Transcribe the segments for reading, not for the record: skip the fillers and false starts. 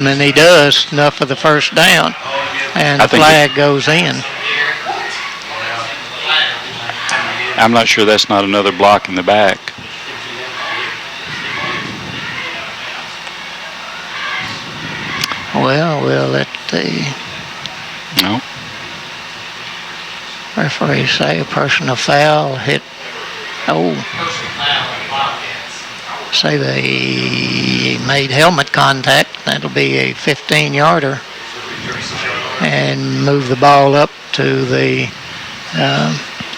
and he does enough for the first down, and the flag goes in. I'm not sure that's not another block in the back. Well, we'll let the referee say a personal foul hit. Say they made helmet contact. That'll be a 15-yarder. And move the ball up to the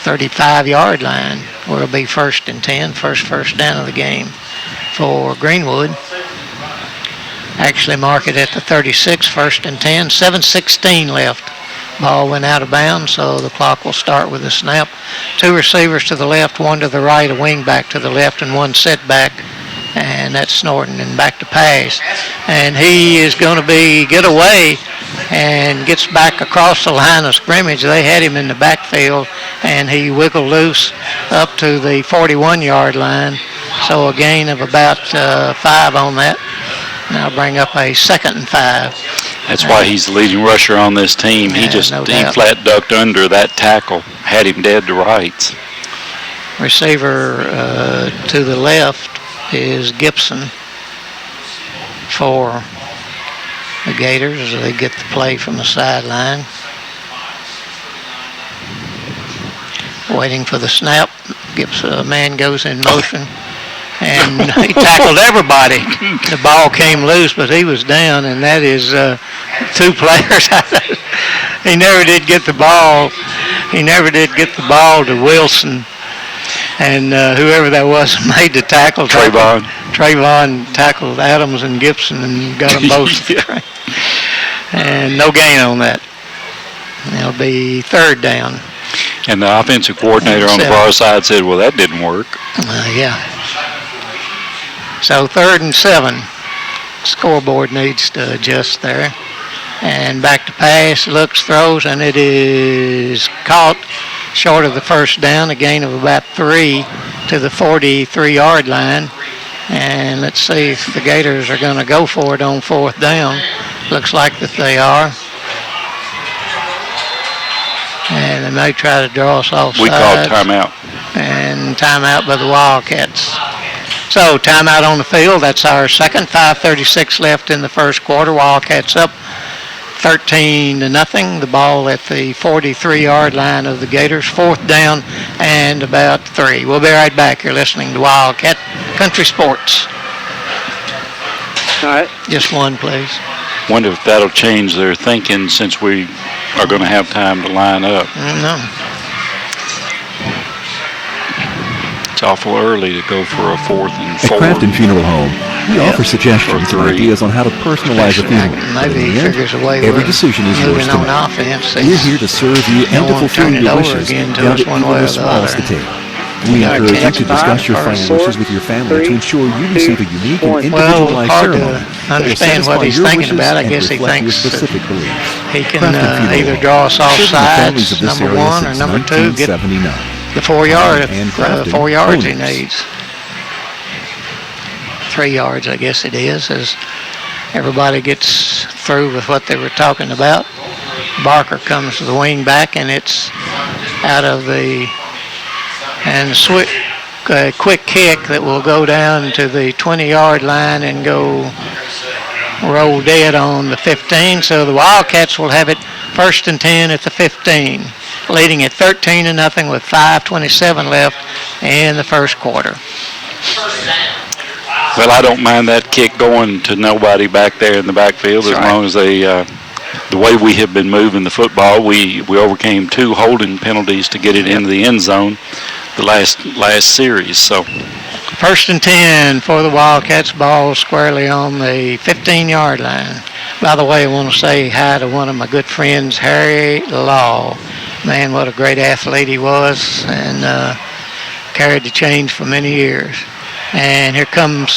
35-yard line, where it'll be 1st and 10, first down of the game for Greenwood. Actually mark it at the 36, 1st and 10, 7:16 left. Ball went out of bounds, so the clock will start with a snap. 2 receivers to the left, 1 to the right, a wing back to the left, and 1 setback. And that's Snorton, and back to pass. And he is going to get away and gets back across the line of scrimmage. They had him in the backfield, and he wiggled loose up to the 41-yard line. So a gain of about 5 on that. Now bring up a 2nd and 5. That's why he's the leading rusher on this team. He flat ducked under that tackle, had him dead to rights. Receiver to the left is Gibson for the Gators as they get the play from the sideline. Waiting for the snap. A man goes in motion, and he tackled everybody. The ball came loose, but he was down, and that is 2 players. He never did get the ball. He never did get the ball to Wilson. And whoever that was made the tackle. Trayvon tackled Adams and Gibson and got them both. And no gain on that. It'll be 3rd down. And the offensive coordinator on the far side said, well, that didn't work. Yeah. So 3rd and 7. Scoreboard needs to adjust there. And back to pass, looks, throws, and it is caught short of the first down, a gain of about 3 to the 43-yard line. And let's see if the Gators are going to go for it on 4th down. Looks like that they are. And they may try to draw us offside. We called timeout. And timeout by the Wildcats. So timeout on the field. That's our second. 5:36 left in the first quarter. Wildcats up 13-0. The ball at the 43-yard line of the Gators. 4th down and about 3. We'll be right back. You're listening to Wildcat Country Sports. All right. Just one, please. Wonder if that'll change their thinking since we are going to have time to line up. No. It's awful early to go for a 4th and 4. At Crafton Funeral Home, we offer suggestions and ideas on how to personalize a funeral. Maybe he figures a way every decision is yours to make. We're here to serve you and to fulfill your wishes down to even the smallest detail. We encourage you to discuss your final wishes with your family to ensure you receive a unique and individualized ceremony. Understand what he's thinking about. I guess he thinks he can either draw us off sides, number 1, or number 2, get the 4 yards he needs. 3 yards, I guess it is, as everybody gets through with what they were talking about. Barker comes to the wing back, and it's out of the quick kick that will go down to the 20-yard line and go roll dead on the 15. So the Wildcats will have it 1st and 10 at the 15, leading at 13-0 with 5:27 left in the first quarter. Well, I don't mind that kick going to nobody back there in the backfield as long as they, the way we have been moving the football, we overcame 2 holding penalties to get it into the end zone the last series. So 1st and 10 for the Wildcats. Ball squarely on the 15-yard line. By the way, I want to say hi to one of my good friends, Harry Law. Man, what a great athlete he was, and carried the chains for many years. And here comes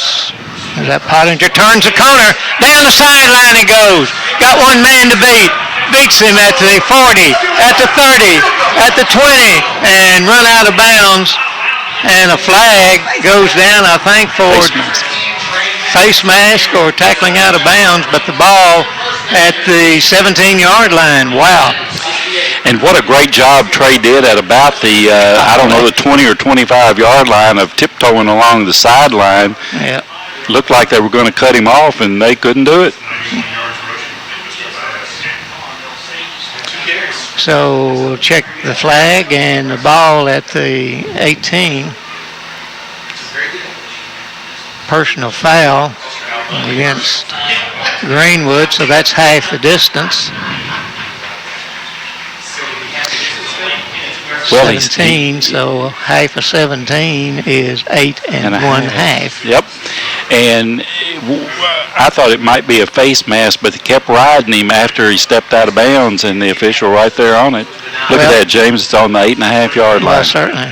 that Pottinger, turns the corner, down the sideline he goes. Got one man to beat. Beats him at the 40, at the 30, at the 20, and run out of bounds. And a flag goes down, I think, for face mask or tackling out of bounds, but the ball at the 17-yard line. Wow. And what a great job Trey did at about the, the 20 or 25-yard line of tiptoeing along the sideline. Yeah. Looked like they were going to cut him off, and they couldn't do it. So we'll check the flag and the ball at the 18. Personal foul against Greenwood, so that's half the distance. Well, 17, so half of 17 is 8 and 1/2. Yep. And I thought it might be a face mask, but they kept riding him after he stepped out of bounds, and the official right there on it. Look at that, James. It's on the 8.5-yard line. Well, certainly.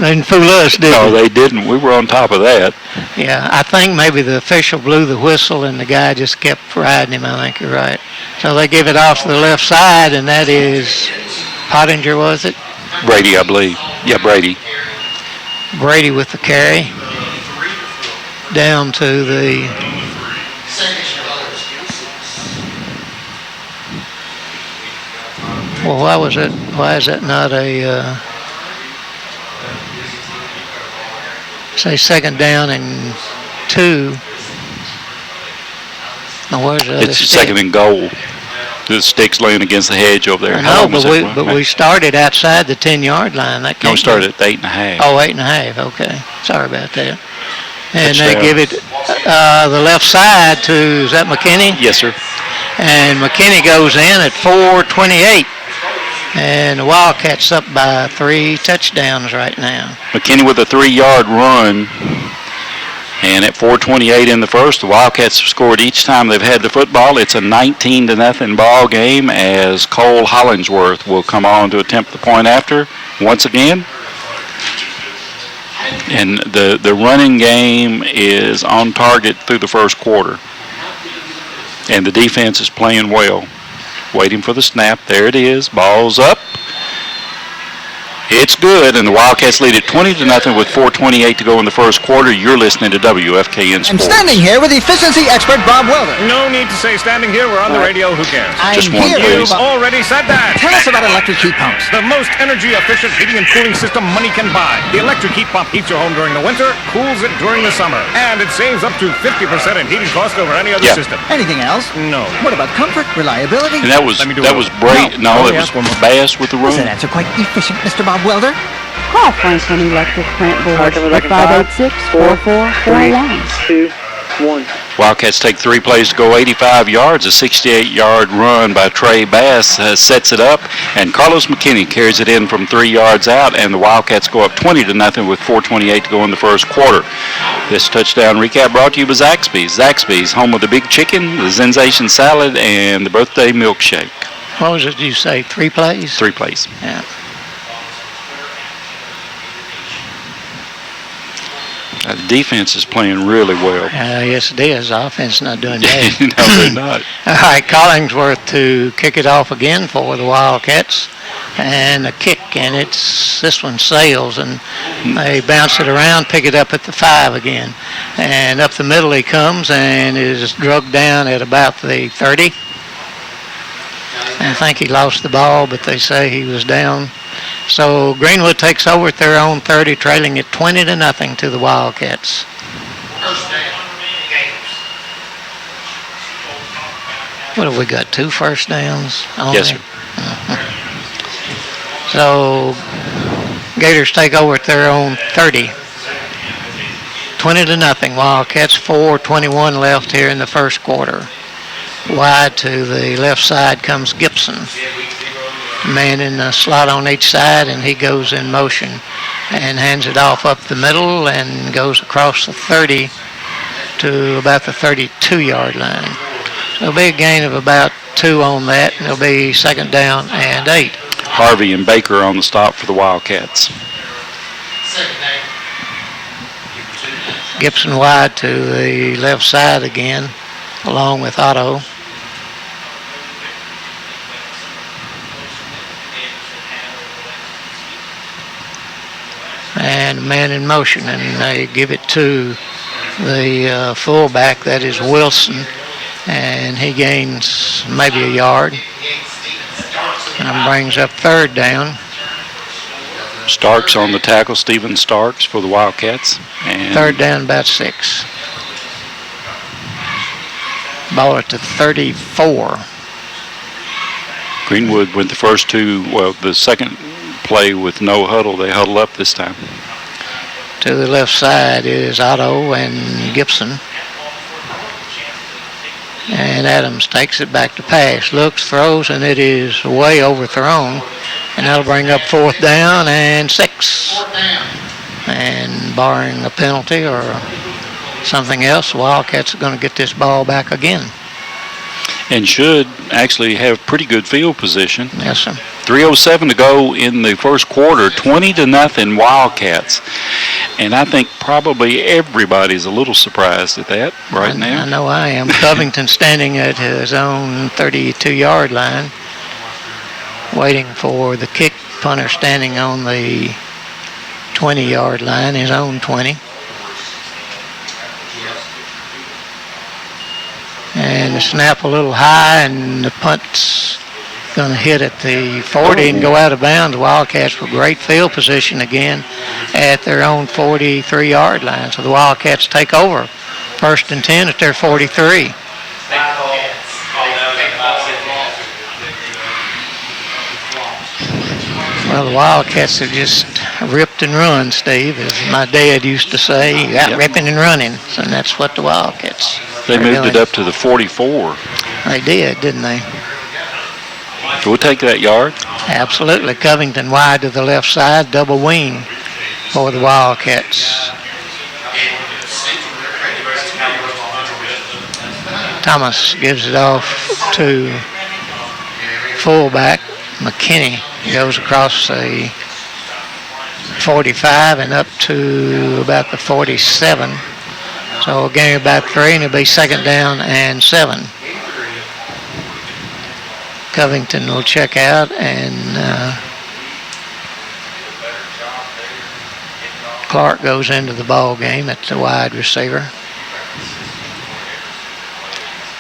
They didn't fool us, did they? No, they didn't. We were on top of that. Yeah, I think maybe the official blew the whistle, and the guy just kept riding him. I think you're right. So they give it off to the left side, and that is Pottinger, was it? Brady, I believe. Yeah, Brady. Brady with the carry. Down to the well, why is that not a say second down and 2? Now where's the other It's stick? second and goal. The stick's laying against the hedge over there. No, but we started outside the 10-yard line. That no, we started at the 8.5. Oh, 8.5. Okay, sorry about that. And Touchdown. they give it the left side to, is that McKinney? Yes, sir. And McKinney goes in at 4:28. And the Wildcats up by 3 touchdowns right now. McKinney with a 3-yard run. And at 4:28 in the first, the Wildcats have scored each time they've had the football. It's a 19-0 ball game as Cole Hollingsworth will come on to attempt the point after once again. And the running game is on target through the first quarter. And the defense is playing well. Waiting for the snap. There it is. Ball's up. It's good, and the Wildcats lead it 20-0 with 4:28 to go in the first quarter. You're listening to WFKN Sports. I'm standing here with efficiency expert Bob Welder. No need to say standing here. We're on the radio. Who cares? Just one, You've please. already said that. Tell us about electric heat pumps. The most energy-efficient heating and cooling system money can buy. The electric heat pump heats your home during the winter, cools it during the summer, and it saves up to 50% in heating cost over any other system. Anything else? No. What about comfort, reliability? And that was Brady. No, it was Bass with the Does run. that answer quite efficient, Mr. Bob Welder? Call Franklin Electric Plant Board at 586-4441. 2, 1. Wildcats take 3 plays to go 85 yards. A 68-yard run by Trey Bass sets it up, and Carlos McKinney carries it in from 3 yards out, and the Wildcats go up 20-0 with 4:28 to go in the first quarter. This touchdown recap brought to you by Zaxby's. Zaxby's, home of the big chicken, the sensation salad, and the birthday milkshake. What was it you say, 3 plays? 3 plays. Yeah. The defense is playing really well. Yes, it is. The offense not doing bad. No, they're not. All right, Collingsworth to kick it off again for the Wildcats. And a kick, and this one sails, and they bounce it around, pick it up at the 5 again. And up the middle he comes and is drugged down at about the 30. I think he lost the ball, but they say he was down. So Greenwood takes over at their own 30, trailing it 20-0 to the Wildcats. What have we got, 2 first downs? Only? Yes, sir. So Gators take over at their own 30. 20-0. Wildcats, 4:21 left here in the first quarter. Wide to the left side comes Gibson. Man in the slot on each side, and he goes in motion and hands it off up the middle and goes across the 30 to about the 32-yard line. So it'll be a gain of about 2 on that, and it'll be second down and 8. Harvey and Baker on the stop for the Wildcats. Gibson wide to the left side again, along with Otto. And man in motion, and they give it to the fullback, that is Wilson, and he gains maybe a yard and brings up third down. Starks on the tackle, Stephen Starks for the Wildcats. And third down, about 6. Ball at the 34. Greenwood went the first two, the second play with no huddle. They huddle up this time. To the left side is Otto and Gibson. And Adams takes it back to pass, looks, throws, and it is way overthrown. And that'll bring up 4th down and 6. And barring a penalty or something else, the Wildcats are going to get this ball back again. And should actually have pretty good field position. Yes, sir. 3:07 to go in the first quarter, 20-0 Wildcats. And I think probably everybody's a little surprised at that now. I know I am. Covington standing at his own 32-yard line, waiting for the kick. Punter standing on the 20-yard line, his own 20. And the snap a little high, and the punt's going to hit at the 40 and go out of bounds. Wildcats with great field position again at their own 43-yard line. So the Wildcats take over. 1st and 10 at their 43. Well, the Wildcats have just ripped and run, Steve, as my dad used to say. You got ripping and running, and that's what the Wildcats They moved it up to the 44. They did, didn't they? We'll take that yard. Absolutely. Covington wide to the left side, double wing for the Wildcats. Thomas gives it off to fullback. McKinney goes across the 45 and up to about the 47. So a gain about 3, and it'll be 2nd down and 7. Covington will check out, and Clark goes into the ball game at the wide receiver.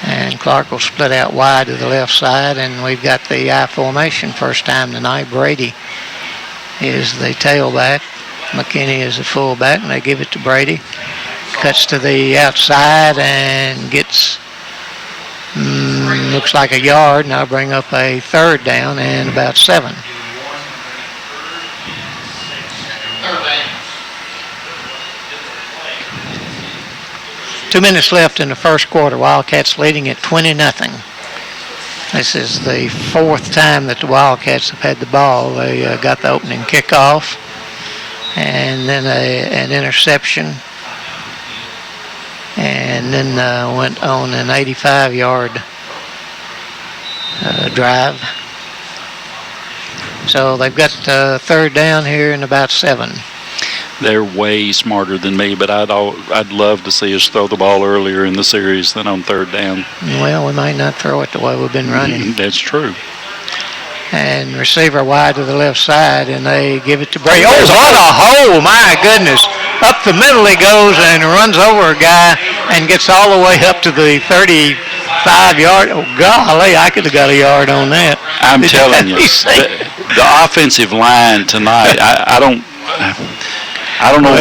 And Clark will split out wide to the left side, and we've got the I formation first time tonight. Brady is the tailback. McKinney is the fullback, and they give it to Brady. Cuts to the outside and gets, looks like a yard, and I'll bring up a 3rd down and about 7. Two minutes left in the first quarter. Wildcats leading at 20-0. This is the 4th time that the Wildcats have had the ball. They got the opening kickoff, and then an interception, and then went on an 85-yard drive. So they've got 3rd down here in about 7. They're way smarter than me, but I'd love to see us throw the ball earlier in the series than on 3rd down. Well, we might not throw it the way we've been running. That's true. And receiver wide to the left side, and they give it to Brady. Oh, what a hole! My goodness. Up the middle he goes and runs over a guy and gets all the way up to the 35-yard. Oh, golly, I could have got a yard on that. I'm telling you, the offensive line tonight, I don't know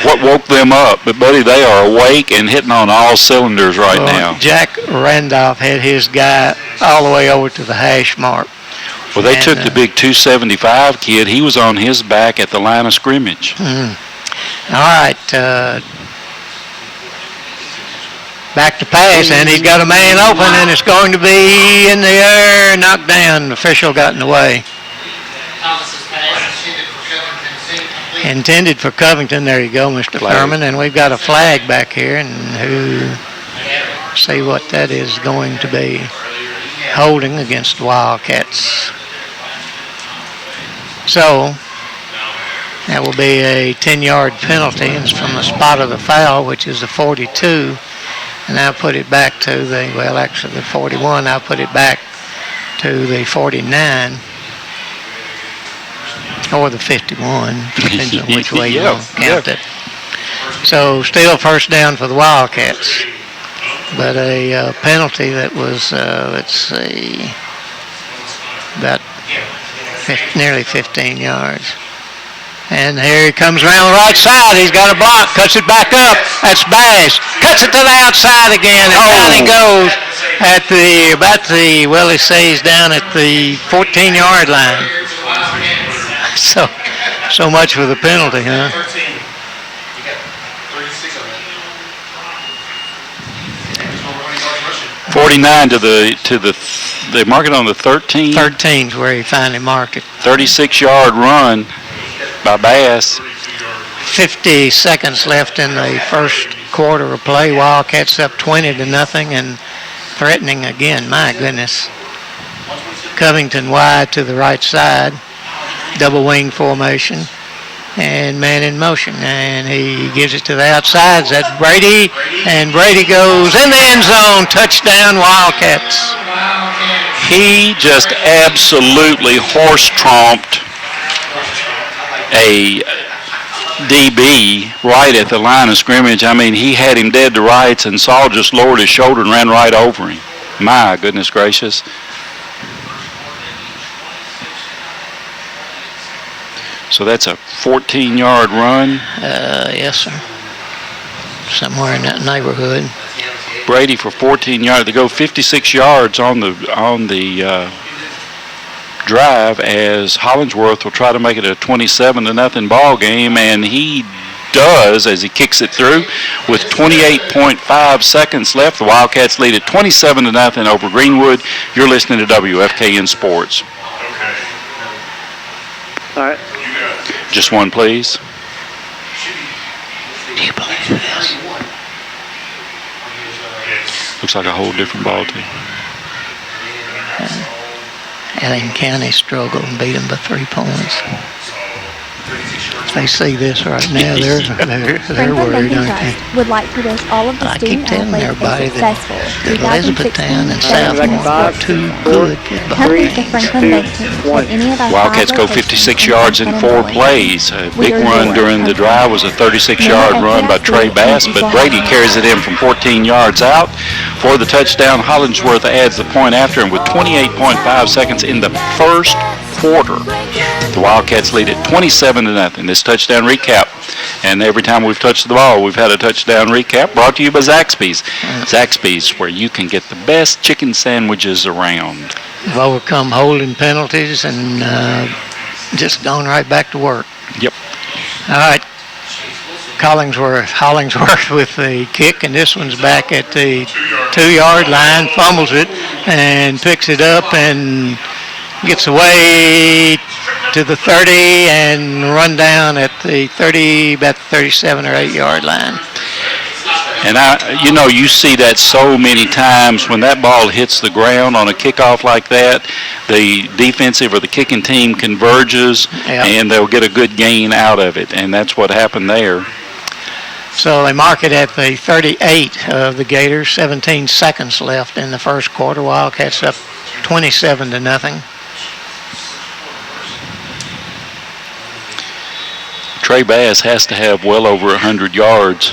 what woke them up, but, buddy, they are awake and hitting on all cylinders right now. Jack Randolph had his guy all the way over to the hash mark. Well, they took the big 275 kid. He was on his back at the line of scrimmage. All right. Back to pass, and he's got a man open, and it's going to be in the air, knocked down. The official got in the way. Intended for Covington. There you go, Mr. Thurman. And we've got a flag back here, and see what that is going to be. Holding against the Wildcats. So that will be a 10-yard penalty. It's from the spot of the foul, which is the 42. And I'll put it back to the 41. I'll put it back to the 49. Or the 51, depends on which way you count it. So still first down for the Wildcats. But a penalty that was, let's see, about nearly 15 yards. And here he comes around the right side. He's got a block, cuts it back up. That's Bash. Cuts it to the outside again, and down he goes at he stays down at the 14-yard line. So much for the penalty, huh? They mark it on the 13. 13's where he finally marked it. 36-yard run by Bass. 50 seconds left in the first quarter of play. Wildcats up 20-0 and threatening again. My goodness. Covington wide to the right side. Double wing formation. And man in motion. And he gives it to the outside. That's Brady. And Brady goes in the end zone. Touchdown, Wildcats. He just absolutely horse-tromped a DB right at the line of scrimmage. I mean, he had him dead to rights, and Saul just lowered his shoulder and ran right over him. My goodness gracious. So that's a 14-yard run. Yes, sir. Somewhere in that neighborhood. Brady for 14 yards. They go 56 yards on the drive as Hollingsworth will try to make it a 27-0 ball game, and he does as he kicks it through with 28.5 seconds left. The Wildcats lead at 27-0 over Greenwood. You're listening to WFKN Sports. All right. Just one, please. Do you believe this? Looks like a whole different ball team. Allen County struggled and beat them by 3 points. They see this right now. They're worried, aren't they? Would like to wish all of the I keep student telling athletes everybody a successful that Elizabethtown and 2016 Southmore are too good football Companies the games. Franklin Basin at any of our Wildcats go 56 yards in 4 plays. A big run during the drive was a 36-yard run by Trey Bass, but Brady carries it in from 14 yards out for the touchdown. Hollingsworth adds the point after him with 28.5 seconds in the first quarter. The Wildcats lead at 27-0. This touchdown recap, and every time we've touched the ball, we've had a touchdown recap brought to you by Zaxby's. Zaxby's, where you can get the best chicken sandwiches around. We've overcome holding penalties and just gone right back to work. Yep. All right. Hollingsworth with the kick, and this one's back at the 2-yard line, fumbles it, and picks it up and gets away to the 30 and run down at the 30, about the 37 or 8-yard line. And you see that so many times when that ball hits the ground on a kickoff like that, the defensive or the kicking team converges, and they'll get a good gain out of it, and that's what happened there. So they mark it at the 38 of the Gators. 17 seconds left in the first quarter. Wildcats up 27-0. Trey Bass has to have well over 100 yards.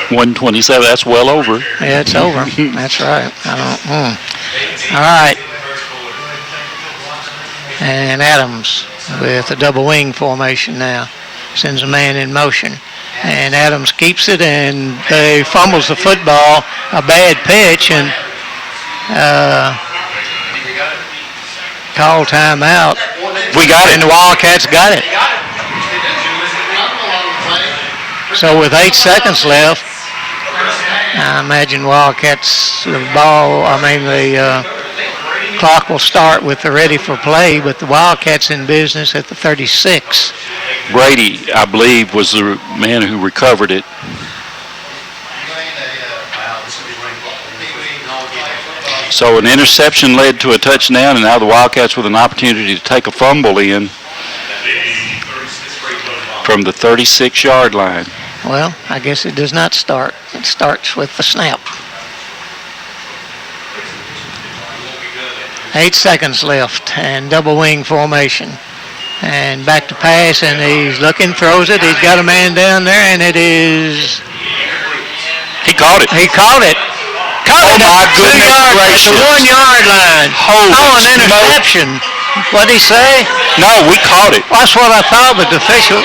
127. That's well over. Yeah, it's over. That's right. All right. And Adams with a double wing formation now. Sends a man in motion. And Adams keeps it, and they fumbles the football. A bad pitch, and call timeout. We got it. And the Wildcats got it. So with 8 seconds left, I imagine Wildcats, the clock will start with the ready for play, but the Wildcats in business at the 36. Brady, I believe, was the man who recovered it. So an interception led to a touchdown, and now the Wildcats with an opportunity to take a fumble in from the 36-yard line. Well, I guess it does not start. It starts with the snap. 8 seconds left, and double wing formation. And back to pass, and he's looking, throws it. He's got a man down there, and it is... He caught it. He caught it. Oh, my goodness gracious. The 1 yard line. Holy an smoke. interception. What'd he say? No, we caught it. That's what I thought, but the official...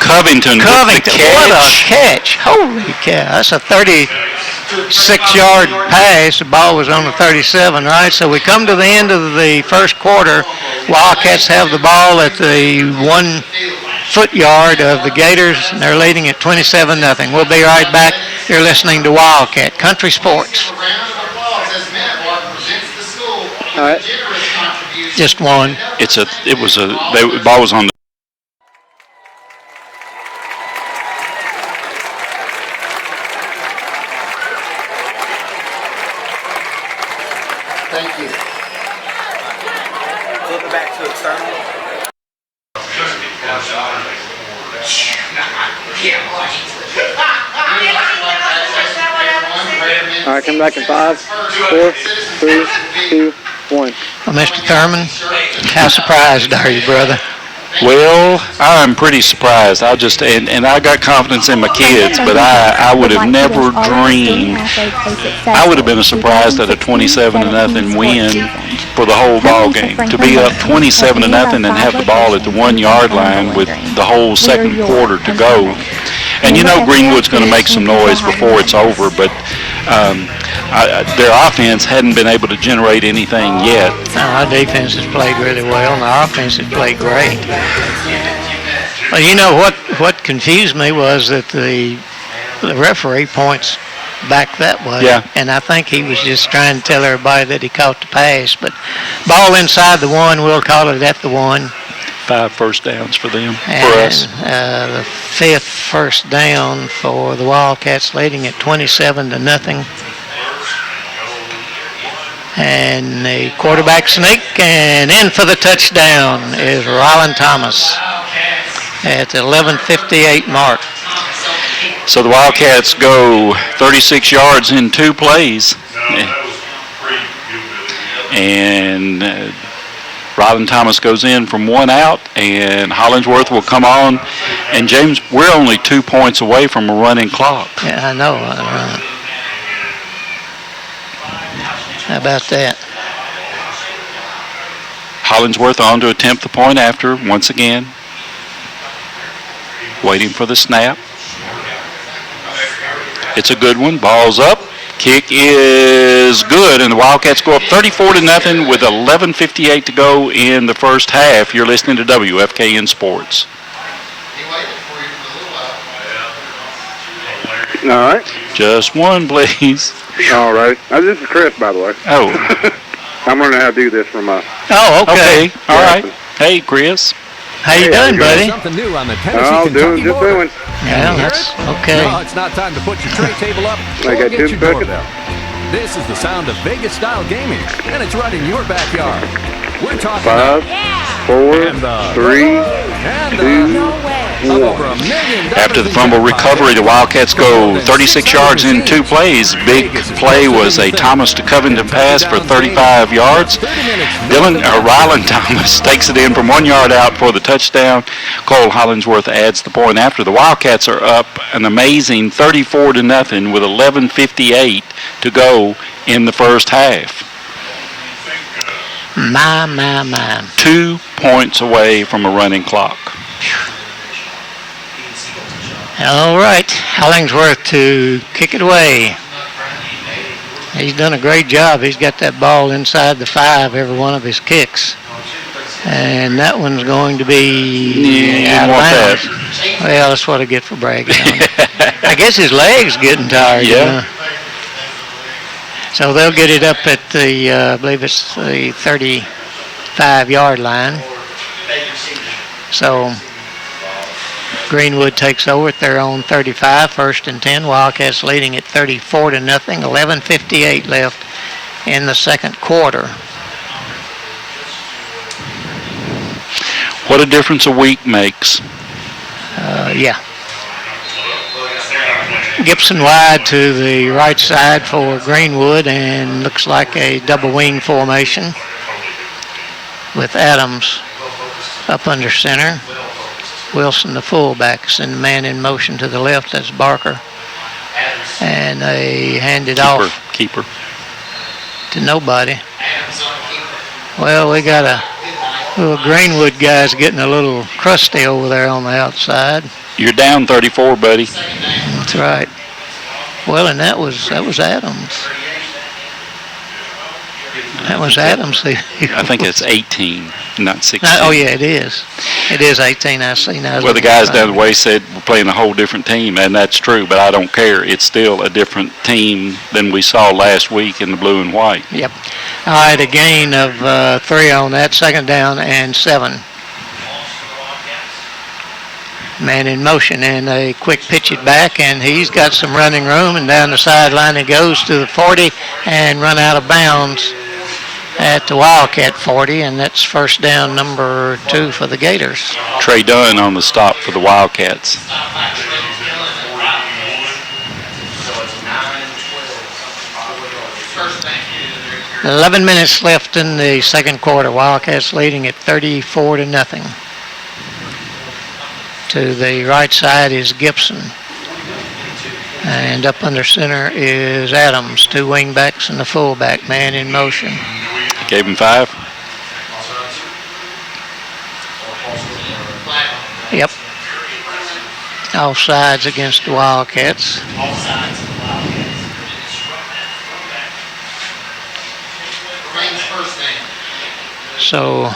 Covington with the catch. What a catch. Holy cow. That's a 36-yard pass. The ball was on the 37, right? So we come to the end of the first quarter. Wildcats have the ball at the 1 foot yard of the Gators, and they're leading at 27-0. We'll be right back. You're listening to Wildcat Country Sports. All right. Just one. The ball was on the... Thank you. Flip it back to external. All right, come back in 5, 4, 3, 2, 1. Well, Mr. Thurman, how surprised are you, brother? Well, I'm pretty surprised. I got confidence in my kids, but I would have never dreamed. I would have been surprised at a 27-0 win for the whole ball game. To be up 27-0 and have the ball at the 1 yard line with the whole second quarter to go. And you know Greenwood's going to make some noise before it's over, but their offense hadn't been able to generate anything yet. No, our defense has played really well, and our offense has played great. Well, you know what confused me was that the referee points back that way. Yeah. And I think he was just trying to tell everybody that he caught the pass. But ball inside the 1, we'll call it at the 1. 5 first downs for them, And, for us. The 5th first down for the Wildcats, leading at 27-0. And the quarterback sneak, and in for the touchdown is Rylan Thomas at the 11:58 mark. So the Wildcats go 36 yards in 2 plays. And Rylan Thomas goes in from 1 out, and Hollingsworth will come on. And, James, we're only 2 points away from a running clock. Yeah, I know. How about that? Hollingsworth on to attempt the point after once again. Waiting for the snap. It's a good one. Ball's up. Kick is good, and the Wildcats go up 34-0 with 11:58 to go in the first half. You're listening to WFKN Sports. All right. Just one, please. All right. This is Chris, by the way. Oh. I'm learning how to do this from Oh, okay. All right. Hey, Chris. How you doing, buddy? Something new on the Tennessee-Kentucky border. doing. Yeah, that's okay. No, it's not time to put your tray table up I or got get two your buckets. doorbell. This is the sound of Vegas-style gaming, and it's right in your backyard. We're talking 5, 4, and 3, and 2, of over $1 million. After the fumble recovery, the Wildcats go 36 yards in 2 plays. Big play was a Thomas to Covington pass for 35 yards. Rylan Thomas takes it in from 1 yard out for the touchdown. Cole Hollingsworth adds the point after. The Wildcats are up an amazing 34-0 with 11:58 to go in the first half. My. 2 points away from a running clock. All right, Hollingsworth to kick it away. He's done a great job. He's got that ball inside the 5 every one of his kicks. And that one's going to be out of bounds. Well, that's what I get for bragging on it. I guess his leg's getting tired. Yeah. You know? So they'll get it up at the, I believe it's the 35-yard line. So Greenwood takes over at their own 35, 1st and 10. Wildcats leading at 34-0. 11:58 left in the second quarter. What a difference a week makes. Yeah. Gibson wide to the right side for Greenwood, and looks like a double wing formation. with Adams up under center. Wilson, the fullback, send the man in motion to the left. That's Barker. And they hand it off. Keeper. To nobody. Well, we got a little Greenwood guys getting a little crusty over there on the outside. You're down 34, buddy. That's right. Well, and that was Adams. That was Adams. I think it's 18, not 16. Oh, yeah, it is. It is 18, I see now. Well, the guys down the way said we're playing a whole different team, and that's true, but I don't care. It's still a different team than we saw last week in the blue and white. Yep. All right, a gain of 3 on that, 2nd down and 7. Man in motion, and a quick pitch it back, and he's got some running room, and down the sideline he goes to the 40 and run out of bounds at the Wildcat 40, and that's 1st down number 2 for the Gators. Trey Dunn on the stop for the Wildcats. $11 minutes left in the 2nd quarter. Wildcats leading at 34-0. To the right side is Gibson. And up under center is Adams. 2 wingbacks and the fullback. Man in motion. Gave him 5. Yep. Offsides against the Wildcats. So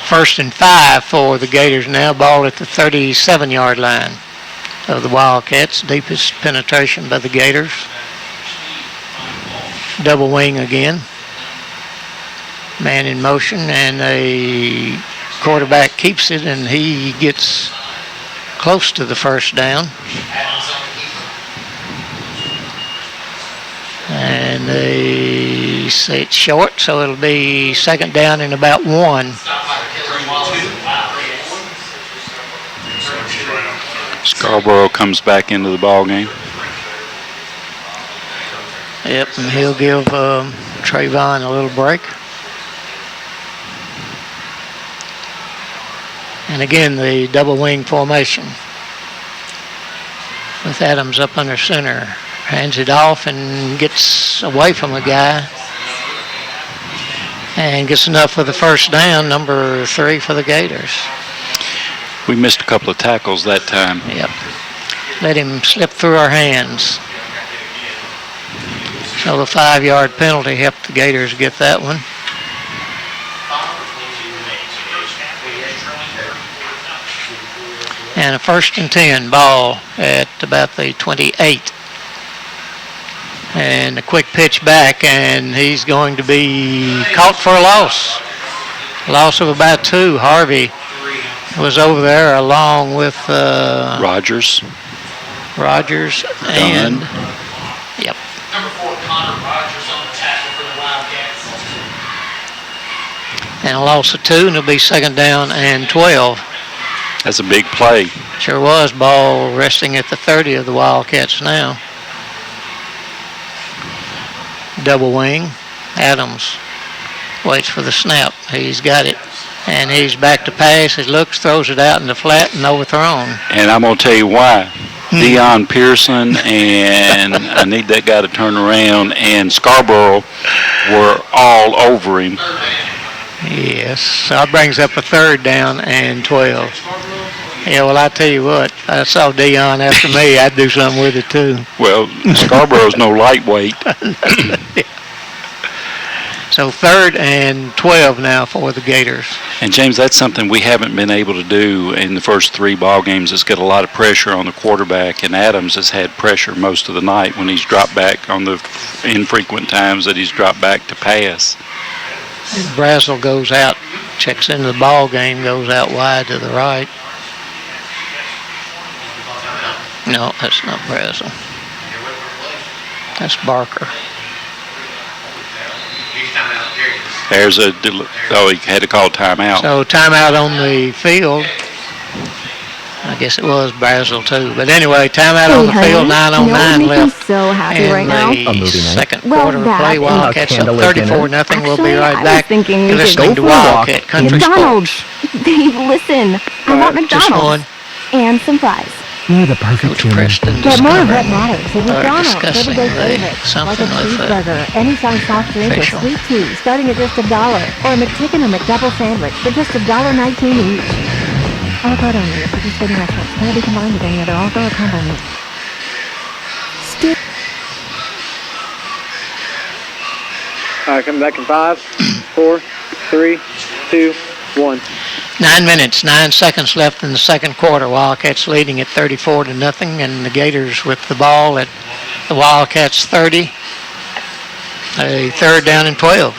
1st and 5 for the Gators now. Ball at the 37-yard line of the Wildcats. Deepest penetration by the Gators. Double wing again. Man in motion, and a quarterback keeps it, and he gets close to the 1st down. And they say it's short, so it'll be 2nd down and about 1. Scarborough comes back into the ball game. Yep, and he'll give Trayvon a little break. And again, the double wing formation with Adams up under center. Hands it off and gets away from the guy. And gets enough for the 1st down, number 3 for the Gators. We missed a couple of tackles that time. Yep. Let him slip through our hands. So the 5-yard penalty helped the Gators get that one. And a 1st and 10, ball at about the 28. And a quick pitch back, and he's going to be caught for a loss. Loss of about 2. Harvey was over there along with Rogers and yep. Number 4, Connor Rogers on the tackle for the Wildcats. And a loss of 2, and it'll be 2nd down and 12. That's a big play. Sure was. Ball resting at the 30 of the Wildcats now. Double wing. Adams waits for the snap. He's got it. And he's back to pass. He looks, throws it out in the flat, and overthrown. And I'm going to tell you why. Deion Pearson and I need that guy to turn around, and Scarborough were all over him. Yes. So that brings up a 3rd down and 12. Yeah, well, I tell you what, I saw Deion after me. I'd do something with it, too. Well, Scarborough's no lightweight. So 3rd and 12 now for the Gators. And, James, that's something we haven't been able to do in the first 3 ball games. It's got a lot of pressure on the quarterback, and Adams has had pressure most of the night when he's dropped back on the infrequent times that he's dropped back to pass. Brazel goes out, checks into the ball game, goes out wide to the right. No, that's not Brazel. That's Barker. There's he had to call timeout. So timeout on the field. I guess it was Brazil too. But anyway, timeout Hey, on the field, honey, 9:09 you know what left. makes me so happy right now? The second Well, quarter of that play, and Wildcats up candlelit 34-0. We'll be Actually, right I was back. thinking we You're could listening go to for a walk. Wildcat Country McDonald's. Sports. Dave, listen. I want Just McDonald's. one. And some fries. You're the perfect Coach human. Preston Get more of what discovering matters at or McDonald's. discussing Everyday the favorites. something Like a with cheeseburger, any size soft drink, or official. sweet tea, starting at just $1. Or a McChicken or McDouble sandwich for just $1.19 each. All card only at participating restaurants. Cannot be combined with any other all-go or combo meal. All right, coming back in 5, 4, 3, 2, 1. 9 minutes, 9 seconds left in the second quarter. Wildcats leading at 34-0, and the Gators with the ball at the Wildcats 30. A third down and 12.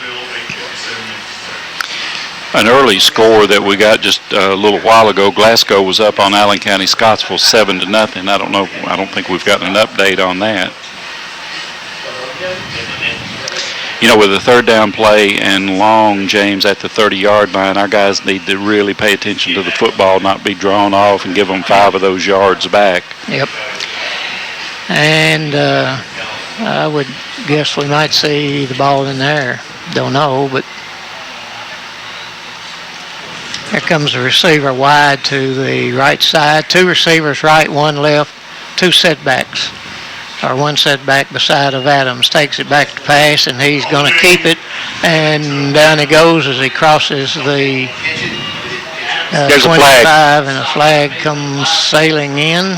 An early score that we got just a little while ago. Glasgow was up on Allen County Scottsville 7-0. I don't think we've gotten an update on that. You know, with a third down play and long, James, at the 30-yard line, our guys need to really pay attention to the football, not be drawn off, and give them 5 of those yards back. Yep. And I would guess we might see the ball in there. Don't know, but here comes the receiver wide to the right side. 2 receivers right, 1 left, 2 setbacks. Or 1 setback beside of Adams, takes it back to pass, and he's going to keep it, and down he goes as he crosses the 25, and a flag comes sailing in.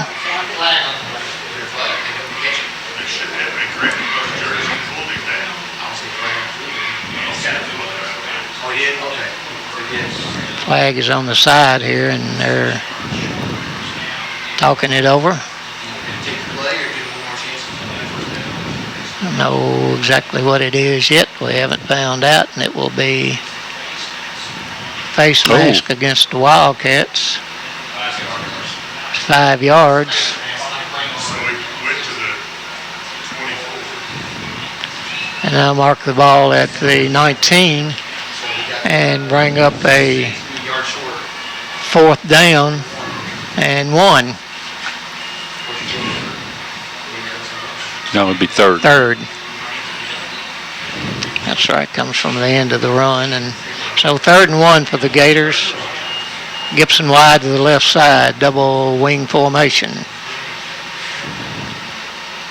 Flag is on the side here, and they're talking it over. I don't know exactly what it is yet. We haven't found out, and it will be face mask against the Wildcats. 5 yards. And now mark the ball at the 19 and bring up a 4th down and 1. No, it'd be third. Third. That's right. Comes from the end of the run. And so 3rd and 1 for the Gators. Gibson wide to the left side. Double wing formation.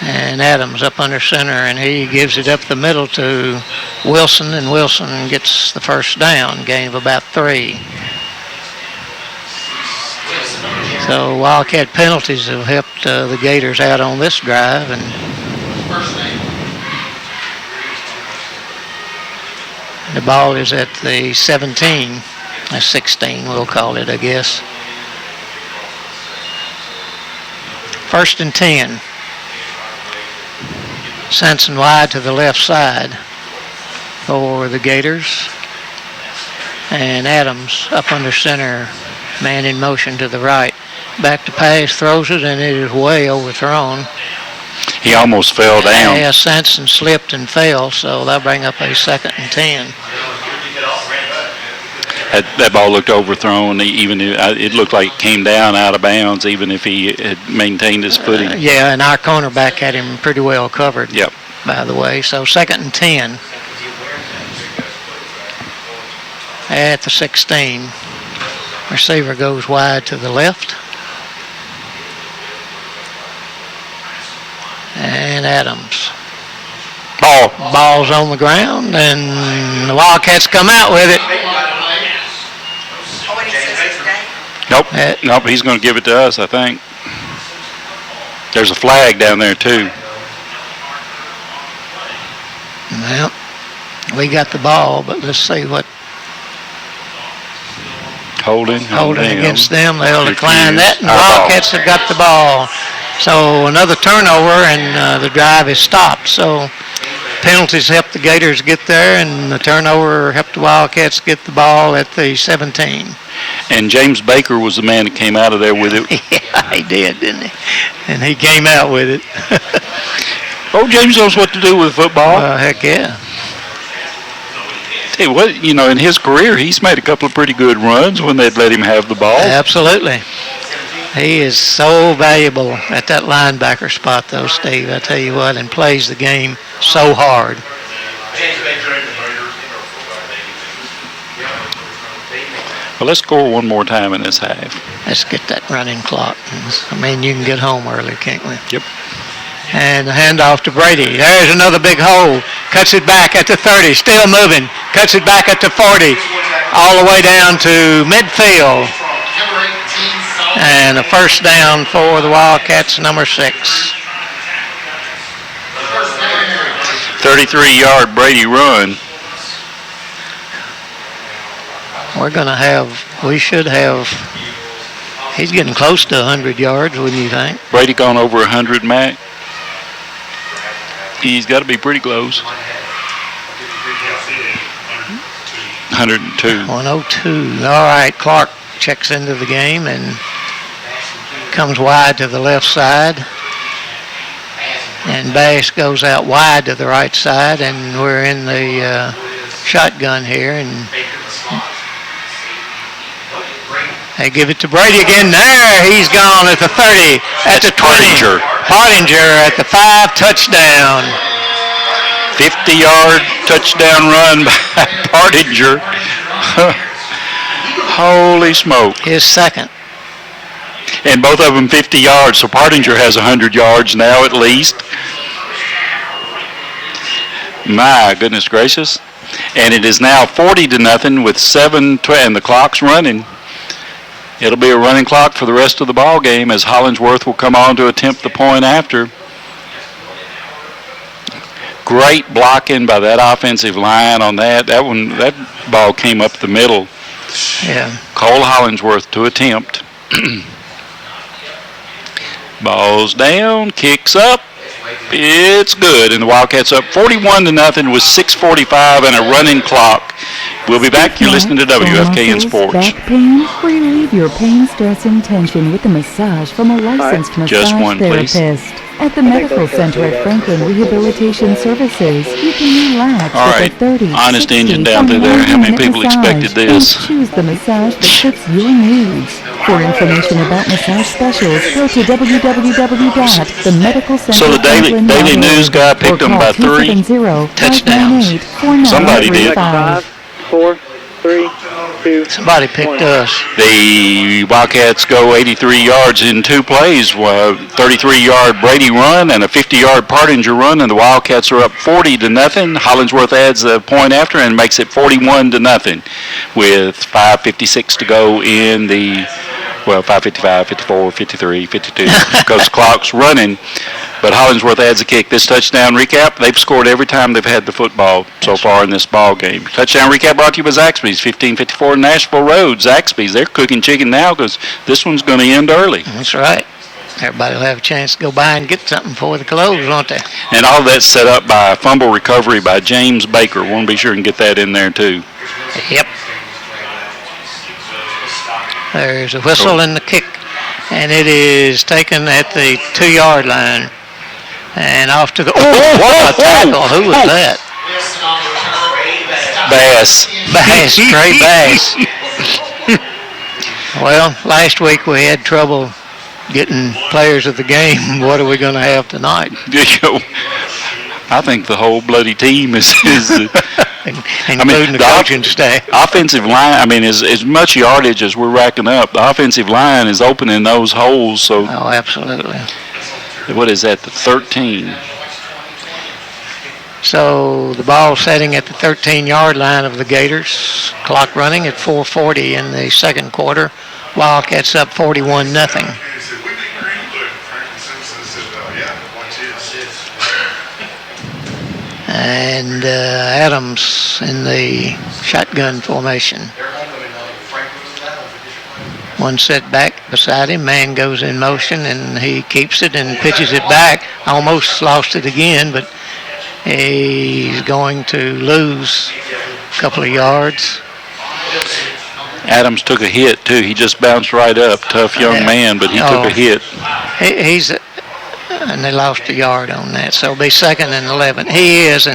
And Adams up under center, and he gives it up the middle to Wilson, and Wilson gets the first down. Gain of about 3. So Wildcat penalties have helped the Gators out on this drive, and the ball is at the 17, 16 we'll call it, I guess. 1st and 10. Simpson wide to the left side for the Gators. And Adams up under center, man in motion to the right. Back to pass, throws it, and it is way overthrown. He almost fell down. Yeah, Simpson slipped and fell, so that'll bring up a 2nd and 10. That ball looked overthrown. Even it looked like it came down out of bounds, even if he had maintained his footing. Yeah, and our cornerback had him pretty well covered. Yep. By the way, so 2nd and 10 at the 16. Receiver goes wide to the left. And Adams. Ball's on the ground, and the Wildcats come out with it. Nope, he's going to give it to us, I think. There's a flag down there, too. Well, we got the ball, but let's see what. Holding against them. They'll decline that, and the Wildcats have got the ball. So another turnover, and the drive is stopped. So penalties helped the Gators get there, and the turnover helped the Wildcats get the ball at the 17. And James Baker was the man that came out of there with it. Yeah, he did, didn't he? And he came out with it. Oh, James knows what to do with football. Heck yeah. Hey, what, in his career, he's made a couple of pretty good runs when they'd let him have the ball. Absolutely. He is so valuable at that linebacker spot, though, Steve. I tell you what, and plays the game so hard. Well, let's score one more time in this half. Let's get that running clock. I mean, you can get home early, can't we? Yep. And the handoff to Brady. There's another big hole. Cuts it back at the 30. Still moving. Cuts it back at the 40. All the way down to midfield. And a first down for the Wildcats, number 6. 33-yard Brady run. We should have, he's getting close to 100 yards, wouldn't you think? Brady gone over 100, Mac. He's got to be pretty close. 102. 102. All right, Clark checks into the game and comes wide to the left side. And Bass goes out wide to the right side, and we're in the shotgun here. And they give it to Brady again. There, he's gone at the 30, at the 20. Pottinger at the 5, touchdown. 50-yard touchdown run by Pottinger. Holy smoke. His second. And both of them 50 yards, so Pottinger has 100 yards now at least. My goodness gracious. And it is now 40-0 with 7:12, and the clock's running. It'll be a running clock for the rest of the ball game as Hollingsworth will come on to attempt the point after. Great blocking by that offensive line on that. That ball came up the middle. Yeah. Cole Hollingsworth to attempt. Ball's down, kicks up. It's good, and the Wildcats up 41-0 with 6:45 and a running clock. We'll be back. You're listening to WFKN Sports. Back pain? Relieve your pain, stress, and tension with a massage from a licensed massage therapist. At the Medical Center at Franklin Rehabilitation Services, you can relax with a 30, honest 60, engine down through there. How many people expected this? And choose the massage that fits your needs. For information about massage specials, go to www.themedicalcenterfranklin.org. So the daily news guy picked them by 3 touchdowns. Somebody did. 5, 4, 3, 2. Somebody picked us. The Wildcats go 83 yards in 2 plays, 33-yard Brady run and a 50-yard Pottinger run, and the Wildcats are up 40-0. Hollingsworth adds a point after and makes it 41-0 with 5:56 to go in the, 5:55, 54, 53, 52, because the clock's running. But Hollingsworth adds a kick. This touchdown recap, they've scored every time they've had the football so far in this ball game. Touchdown recap brought to you by Zaxby's, 1554 Nashville Road. Zaxby's, they're cooking chicken now because this one's going to end early. That's right. Everybody will have a chance to go by and get something before the close, won't they? And all that's set up by a fumble recovery by James Baker. Want to be sure and get that in there, too. Yep. There's a whistle and the kick, and it is taken at the 2-yard line. And off to the... what a tackle. Who was that? Bass. Trey Bass. Well, last week we had trouble getting players of the game. What are we going to have tonight? I think the whole bloody team is including the coaching staff. Offensive line, as much yardage as we're racking up, the offensive line is opening those holes. So. Oh, absolutely. What is that, the 13? So the ball setting at the 13-yard line of the Gators. Clock running at 4:40 in the second quarter. Wildcats up 41-0. And Adams in the shotgun formation. One set back beside him. Man goes in motion, and he keeps it and pitches it back. Almost lost it again, but he's going to lose a couple of yards. Adams took a hit, too. He just bounced right up. Tough young man, but he took a hit. And they lost a yard on that, so it'll be 2nd and 11. He's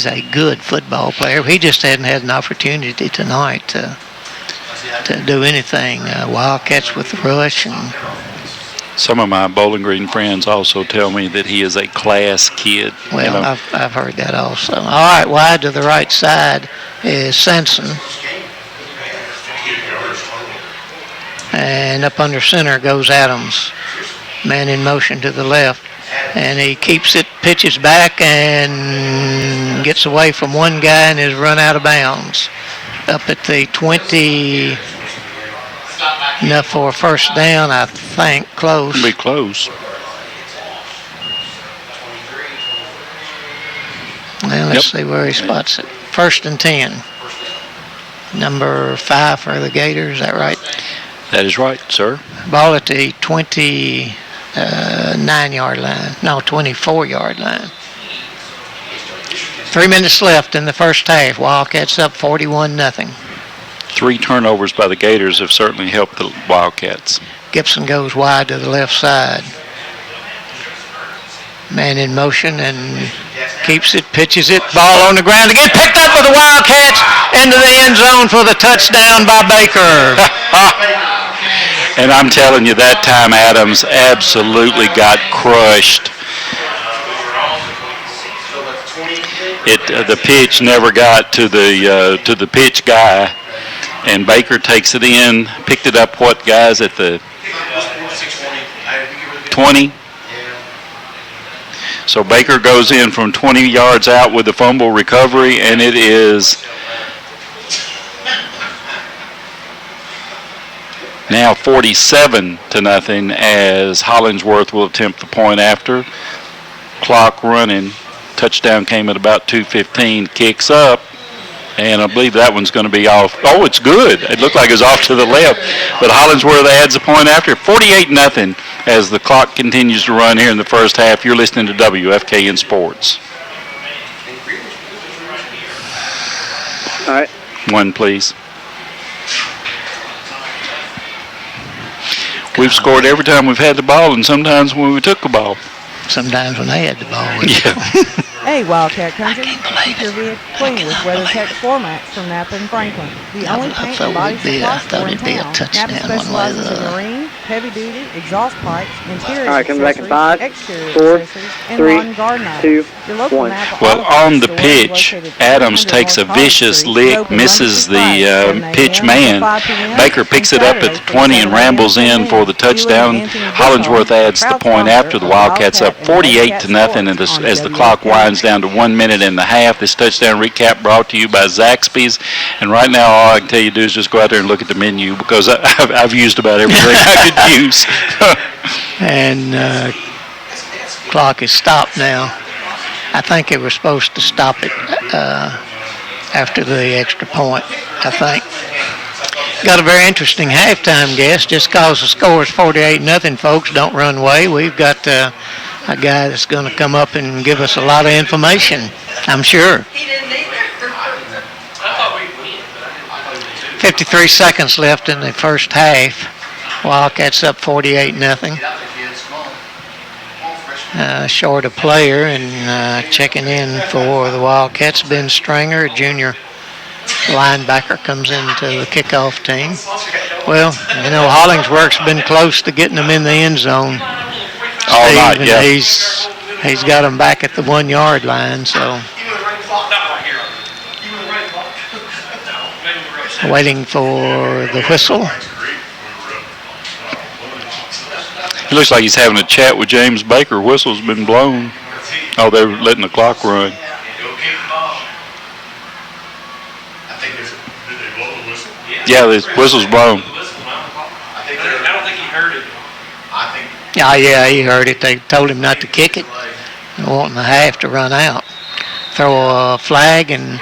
a good football player. He just hadn't had an opportunity tonight to to do anything. Wildcats with the rush, and some of my Bowling Green friends also tell me that he is a class kid. Well, I've heard that also. All right, wide to the right side is Simpson. And up under center goes Adams. Man in motion to the left. And he keeps it, pitches back, and gets away from one guy and is run out of bounds. Up at the 20, enough for a first down, I think. Close. Be close. Well, let's see where he spots it. 1st and 10. Number 5 for the Gators, is that right? That is right, sir. Ball at the 29-yard line. No, 24-yard line. 3 minutes left in the first half. Wildcats up 41-0. 3 turnovers by the Gators have certainly helped the Wildcats. Gibson goes wide to the left side. Man in motion and keeps it, pitches it, ball on the ground again, picked up by the Wildcats into the end zone for the touchdown by Baker. And I'm telling you, that time Adams absolutely got crushed. The pitch never got to the pitch guy, and Baker takes it in, picked it up, what, guys, at the 20? So Baker goes in from 20 yards out with the fumble recovery, and it is now 47-0 as Hollingsworth will attempt the point after. Clock running. Touchdown came at about 2:15. Kicks up, and I believe that one's going to be off. Oh, it's good. It looked like it was off to the left, but Hollingsworth adds a point after. 48-0 as the clock continues to run here in the first half. You're listening to WFKN Sports. All right. One, please. We've scored every time we've had the ball, and sometimes when we took the ball. Sometimes when they had the ball. Yeah. Hey, Wildcat Country, keep your vehicle clean with WeatherTech Floor Mats from Napa and Franklin. The only paint and body supply store in town. Napa specializes in marine, heavy-duty, exhaust pipes, interior accessories, exterior accessories, and lawn and garden items. Your local Napa Well, on the pitch, Adams takes a vicious lick, misses the pitch man. Baker picks it up at the 20 and rambles in for the touchdown. Hollingsworth adds the point after. The Wildcats up 48-0 as the clock winds down to 1 minute and a half. This touchdown recap brought to you by Zaxby's. And right now, all I can tell you to do is just go out there and look at the menu, because I've used about everything I could use. And clock is stopped now. I think they were supposed to stop it after the extra point, I think. Got a very interesting halftime guest. Just because the score is 48-0, folks, don't run away. We've got a guy that's going to come up and give us a lot of information, I'm sure. 53 seconds left in the first half. Wildcats up 48-0. Short a player, and checking in for the Wildcats, Ben Stringer, a junior linebacker, comes into the kickoff team. Well, you know, Hollingsworth's been close to getting them in the end zone. All night, yeah. He's got them back at the 1 yard line, so waiting for the whistle. It looks like he's having a chat with James Baker. Whistle's been blown. Oh, they're letting the clock run. Yeah, the whistle's blown. I don't think he heard it. Oh, yeah, he heard it. They told him not to kick it, wanting the half to run out. Throw a flag and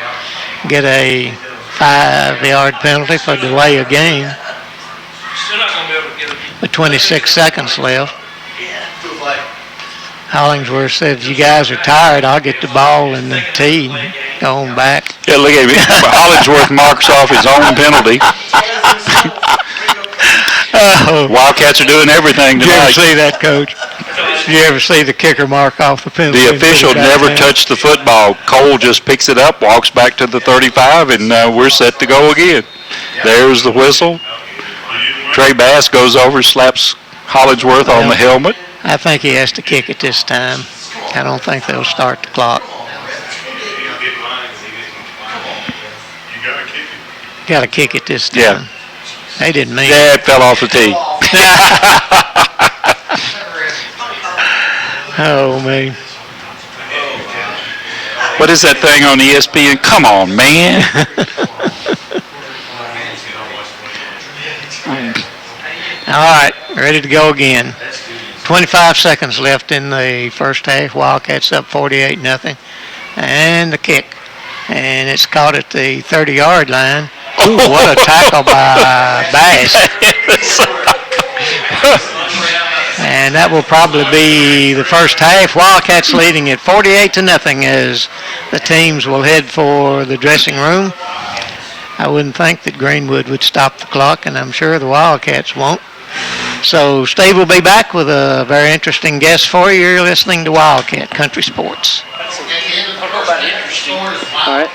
get a 5-yard penalty for delay of game. With 26 seconds left. Hollingsworth said, if you guys are tired, I'll get the ball in the tee and go on back. Yeah, look at me. Hollingsworth marks off his own penalty. Wildcats are doing everything tonight. Did you ever see that, Coach? Did you ever see the kicker mark off the penalty? The official never touched the football. Cole just picks it up, walks back to the 35, and we're set to go again. There's the whistle. Trey Bass goes over, slaps Hollingsworth on the helmet. I think he has to kick it this time. I don't think they'll start the clock. Got to kick it this time. Yeah. They didn't mean it. It fell off the tee. Oh, man. What is that thing on ESPN? Come on, man. All right, ready to go again. 25 seconds left in the first half. Wildcats up 48-0. And the kick. And it's caught at the 30-yard line. Ooh, what a tackle by Bass. And that will probably be the first half. Wildcats leading at 48-0 as the teams will head for the dressing room. I wouldn't think that Greenwood would stop the clock, and I'm sure the Wildcats won't. So Steve will be back with a very interesting guest for you. You're listening to Wildcat Country Sports. All right.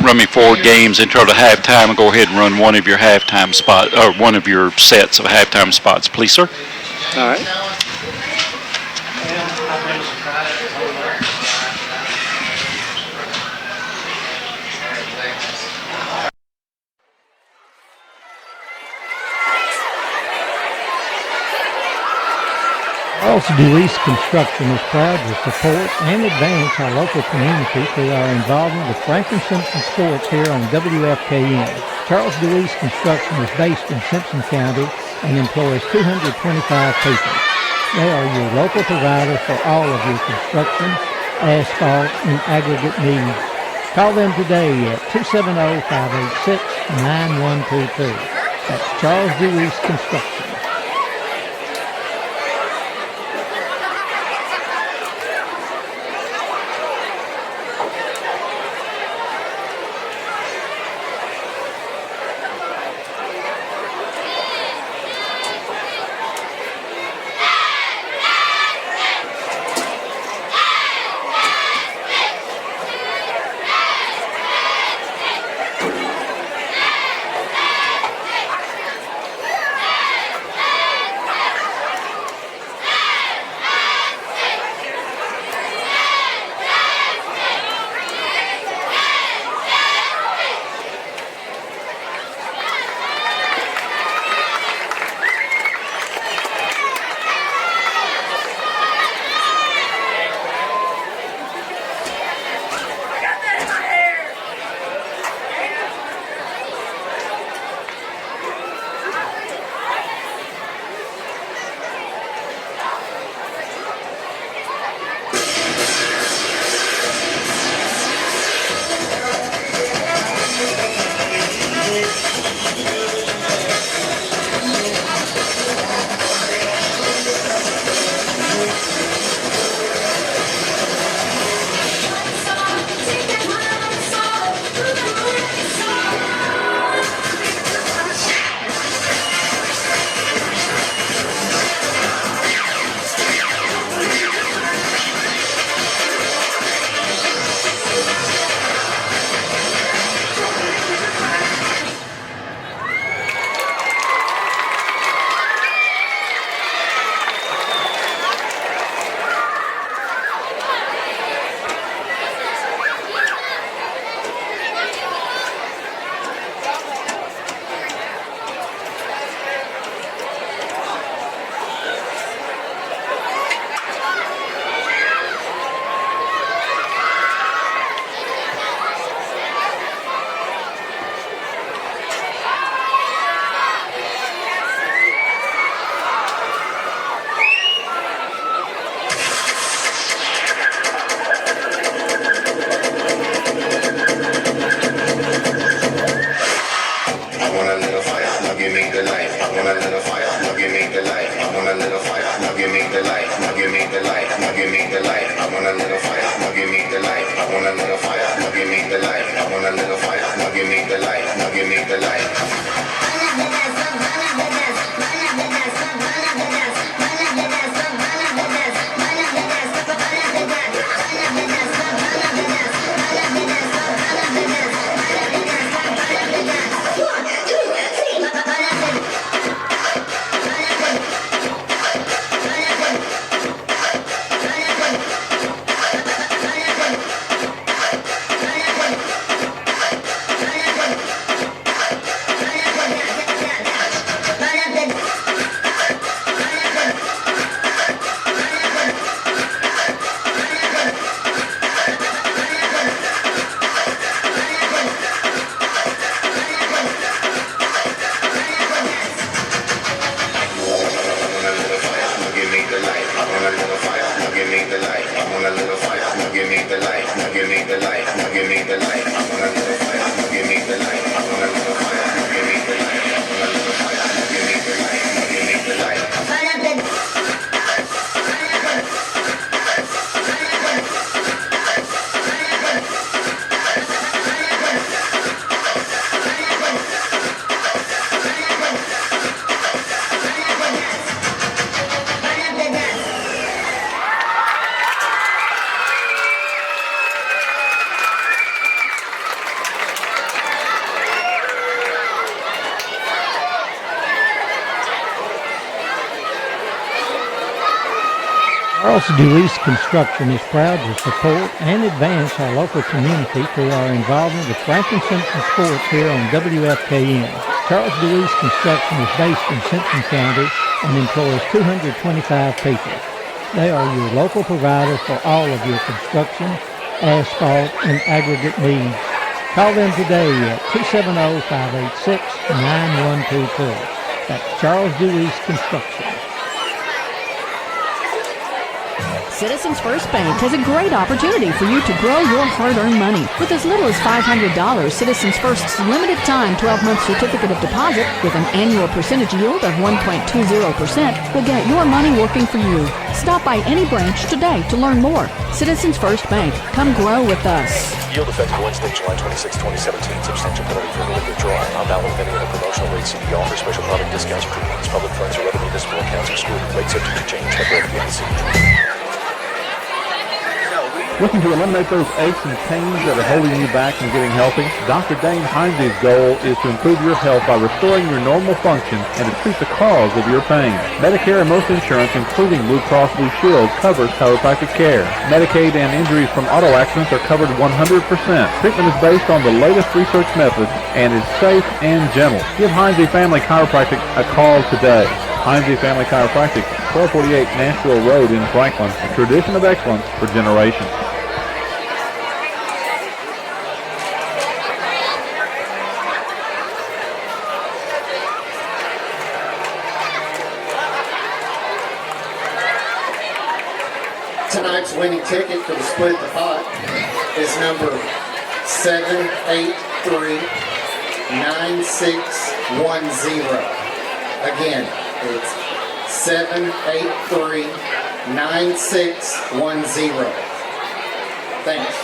Run me 4 games, intro to halftime, and go ahead and run one of your halftime spots, or one of your sets of halftime spots, please, sir. All right. Charles Dewey's Construction is proud to support and advance our local community through our involvement with Franklin Simpson Sports here on WFKN. Charles Dewey's Construction is based in Simpson County and employs 225 people. They are your local provider for all of your construction, asphalt, and aggregate needs. Call them today at 270-586-9122. That's Charles Dewey's Construction. want a little fight. Now give me the life. Now give me the life. Now give me the life. I want a little fight. Now give me the life. I want a little fight. Now give me the life. I want a little fight. Now give me the life. Now give me the life. Charles DeWeese Construction is proud to support and advance our local community through our involvement with Franklin Simpson Sports here on WFKN. Charles DeWeese Construction is based in Simpson County and employs 225 people. They are your local provider for all of your construction, asphalt, and aggregate needs. Call them today at 270-586-9122. That's Charles DeWeese Construction. Citizens First Bank has a great opportunity for you to grow your hard-earned money. With as little as $500, Citizens First's limited time 12-month certificate of deposit with an annual percentage yield of 1.20% will get your money working for you. Stop by any branch today to learn more. Citizens First Bank. Come grow with us. Yield effective Wednesday, July 26, 2017. Substantial penalty for early withdrawal. Not valid with any other promotional rates. CD offers special product discounts for coupons. Public funds or other municipal accounts excluded. Rates subject to change. Federal FDIC. Looking to eliminate those aches and pains that are holding you back from getting healthy? Dr. Dane Heinze's goal is to improve your health by restoring your normal function and to treat the cause of your pain. Medicare and most insurance, including Blue Cross Blue Shield, covers chiropractic care. Medicaid and injuries from auto accidents are covered 100%. Treatment is based on the latest research methods and is safe and gentle. Give Heinze Family Chiropractic a call today. Heinze Family Chiropractic, 1248 Nashville Road in Franklin, a tradition of excellence for generations. Tonight's winning ticket for the Split the Pot is number 783-9610. Again, it's 783-9610. Thanks.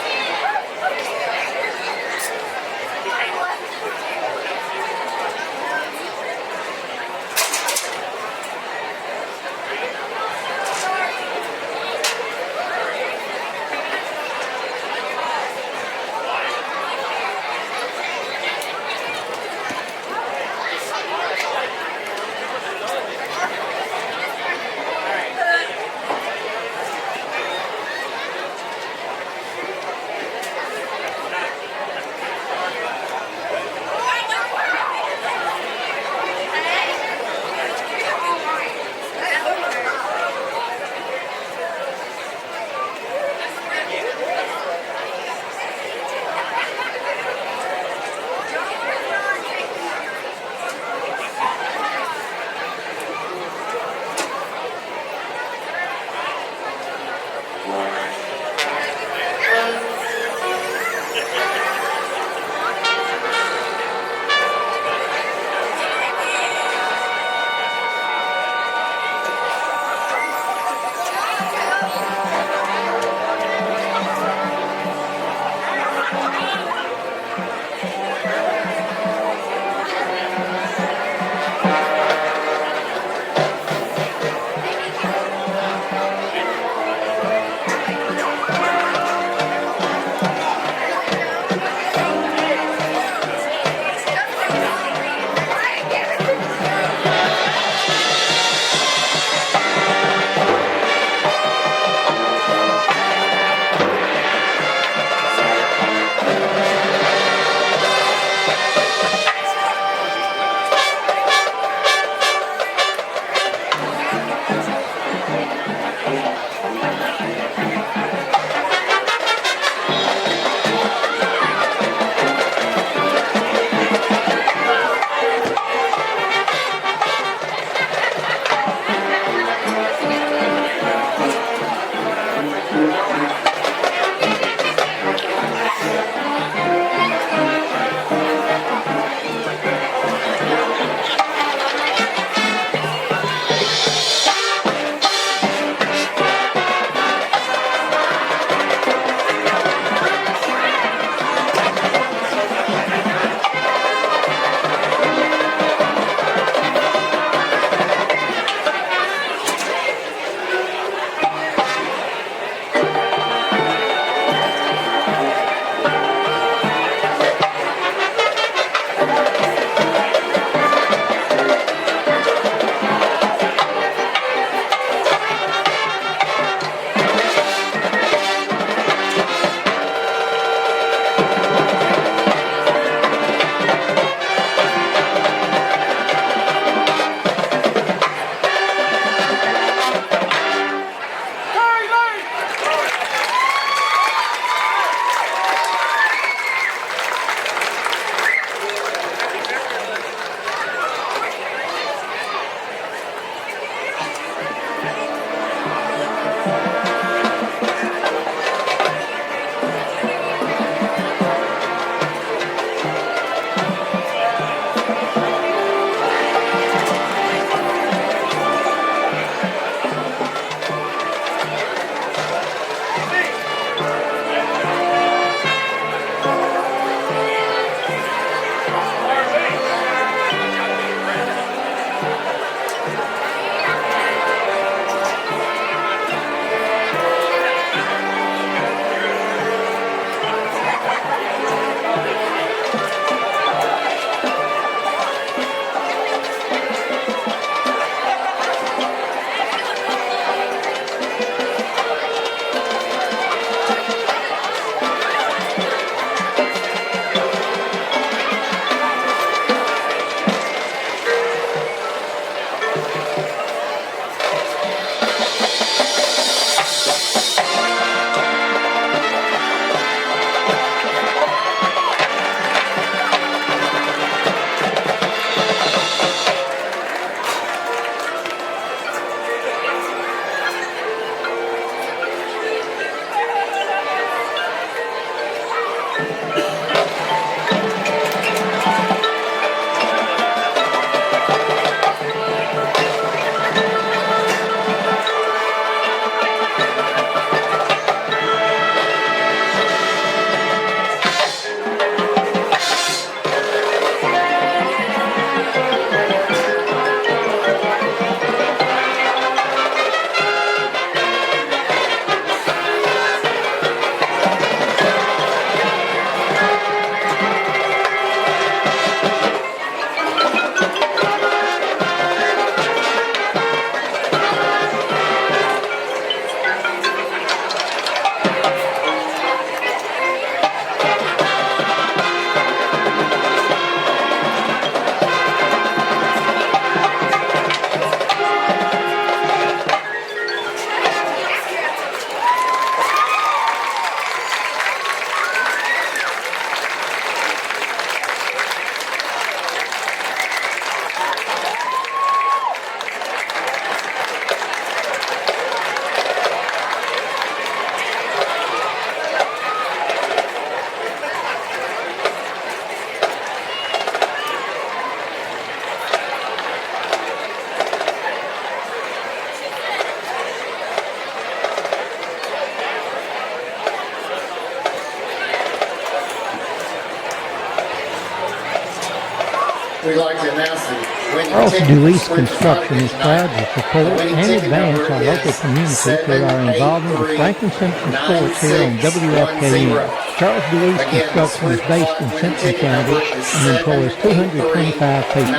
we'd like to announce the winning Charles ticket. DeWeese Construction is proud to support and advance our local community through our involvement with Franklin Simpson Sports here on WFKN. Charles DeWeese Construction is based in Simpson County and employs 225 people.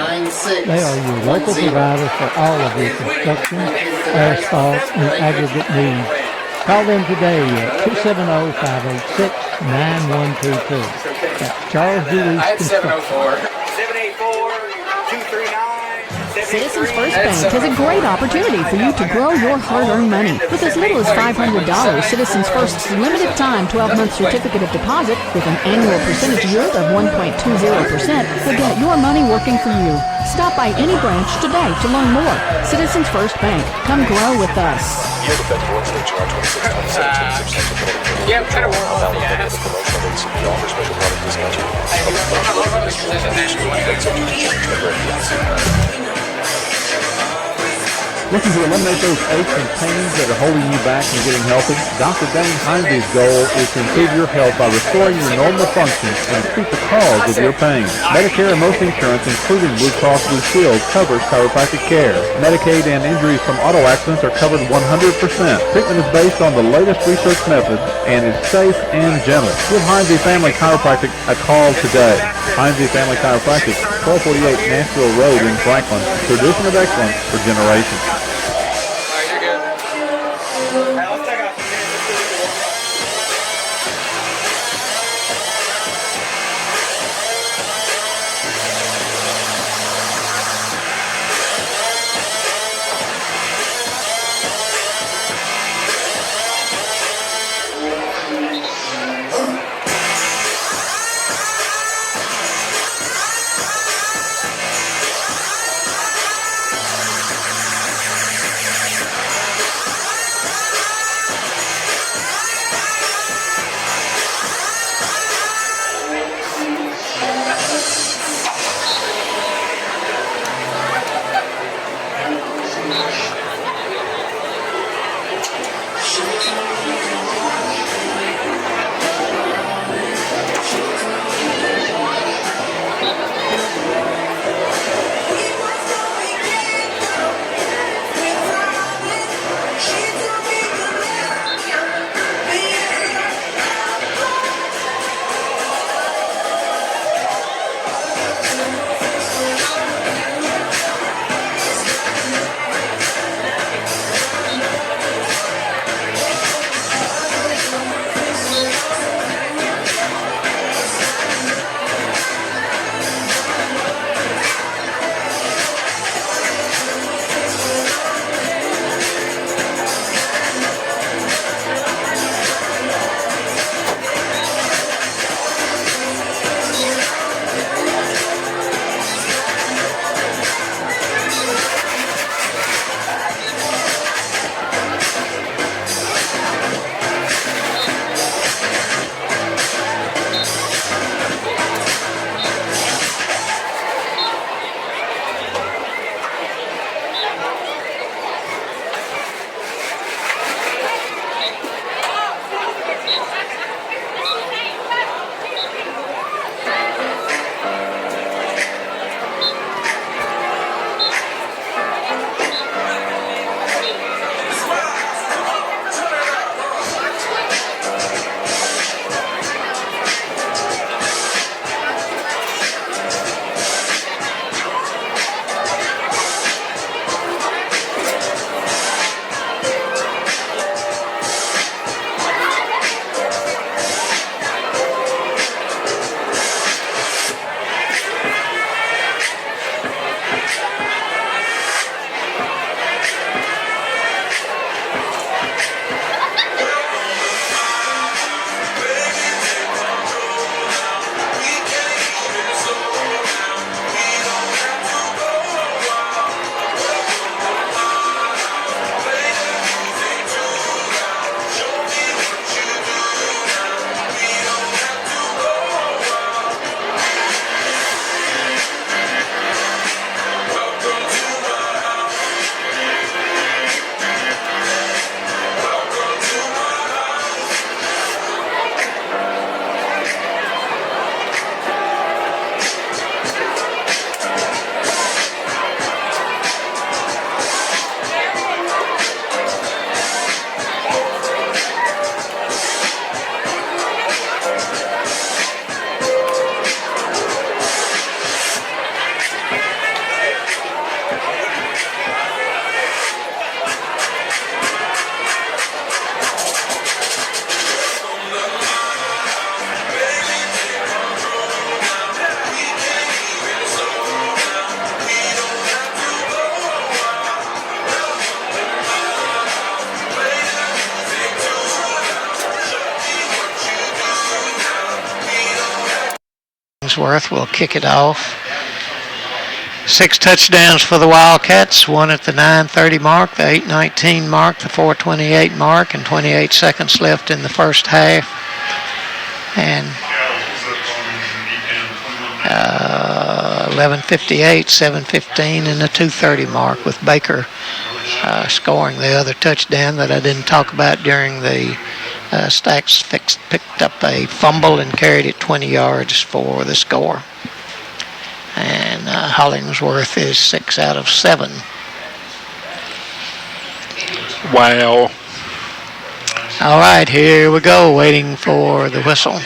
They are your local provider for all of your construction, asphalt, and aggregate needs. Call them today at 270-586-9122. That's Charles DeWeese Construction. Citizens First Bank has a great opportunity for you to grow your hard-earned money. With as little as $500, Citizens First's limited time 12-month certificate of deposit with an annual percentage yield of 1.20% will get your money working for you. Stop by any branch today to learn more. Citizens First Bank. Come grow with us. Yield effective Wednesday, July 26, 2017. Substantial penalty for Yeah, better work on valid any other promotional rates. CP offer special product discounts. Public funds are recommended for school rates subject to change when ready. Looking to eliminate those aches and pains that are holding you back from getting healthy? Dr. Dane Heinze's goal is to improve your health by restoring your normal functions and treat the cause of your pain. Medicare and most insurance, including Blue Cross Blue Shield, covers chiropractic care. Medicaid and injuries from auto accidents are covered 100%. Treatment is based on the latest research methods and is safe and gentle. Give Heinze Family Chiropractic a call today. Heinze Family Chiropractic, 1248 Nashville Road in Franklin. Tradition of excellence for generations. Hollingsworth will kick it off. 6 touchdowns for the Wildcats, one at the 9:30 mark, the 8:19 mark, the 4:28 mark, and 28 seconds left in the first half. And 11:58, 7:15, and the 2:30 mark, with Baker scoring the other touchdown that I didn't talk about during the Stacks picked up a fumble and carried it 20 yards for the score. And Hollingsworth is 6 out of 7. Wow. All right, here we go, waiting for the whistle.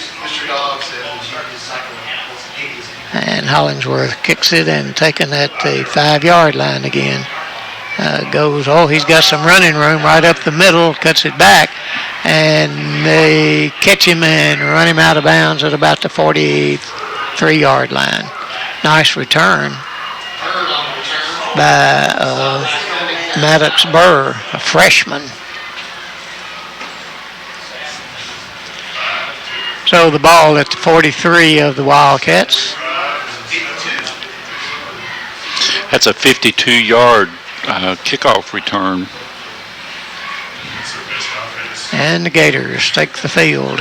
And Hollingsworth kicks it and taking at the 5-yard line again. He's got some running room right up the middle, cuts it back, and they catch him and run him out of bounds at about the 43-yard line. Nice return by Maddox Burr, a freshman. So the ball at the 43 of the Wildcats. That's a 52-yard kickoff return. And the Gators take the field.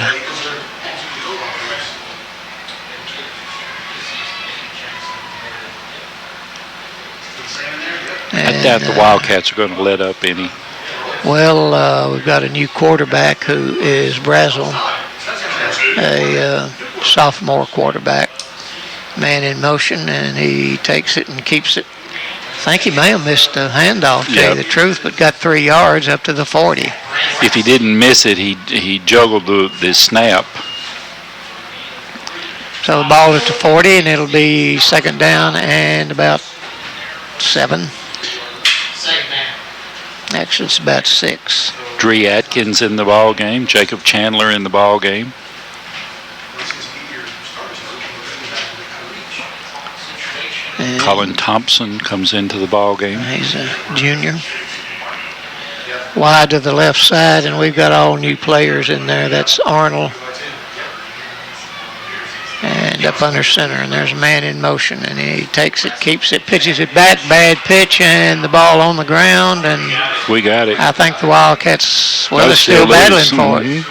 I doubt the Wildcats are going to let up any. Well, we've got a new quarterback who is Brazel, a sophomore quarterback. Man in motion, and he takes it and keeps it. I think he may have missed a handoff, to tell you the truth, but got 3 yards up to the 40. If he didn't miss it, he juggled the snap. So the ball at the 40, and it'll be second down and about 7. Actually, it's about 6. Dree Atkins in the ball game. Jacob Chandler in the ball game. And Colin Thompson comes into the ball game. He's a junior. Wide to the left side, and we've got all new players in there. That's Arnold. And up under center, and there's a man in motion, and he takes it, keeps it, pitches it back, bad pitch, and the ball on the ground, and we got it. I think the Wildcats, well, they're still battling for it.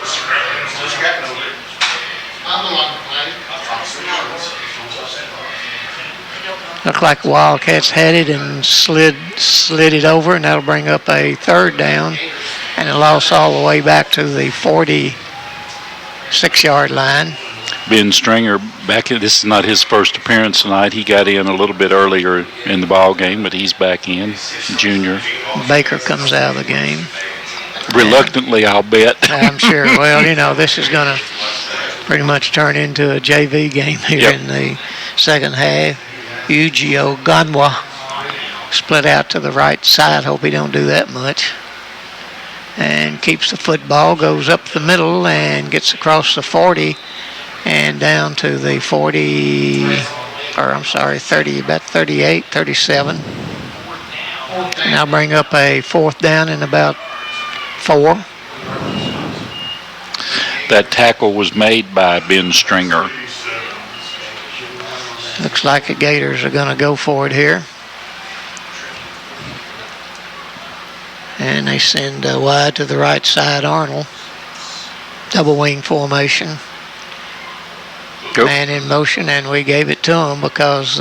Looked like the Wildcats had it and slid it over, and that'll bring up a third down, and a loss all the way back to the 46-yard line. Ben Stringer back in. This is not his first appearance tonight. He got in a little bit earlier in the ball game, but he's back in, junior. Baker comes out of the game. Reluctantly, I'll bet. I'm sure. Well, this is going to pretty much turn into a JV game here in the second half. Ugio Ganwa split out to the right side. Hope he don't do that much. And keeps the football, goes up the middle and gets across the 40 and down to the 30, about 38, 37. And I'll bring up a fourth down in about 4. That tackle was made by Ben Stringer. Looks like the Gators are going to go for it here. And they send wide to the right side, Arnold. Double wing formation. Go. Man in motion, and we gave it to him because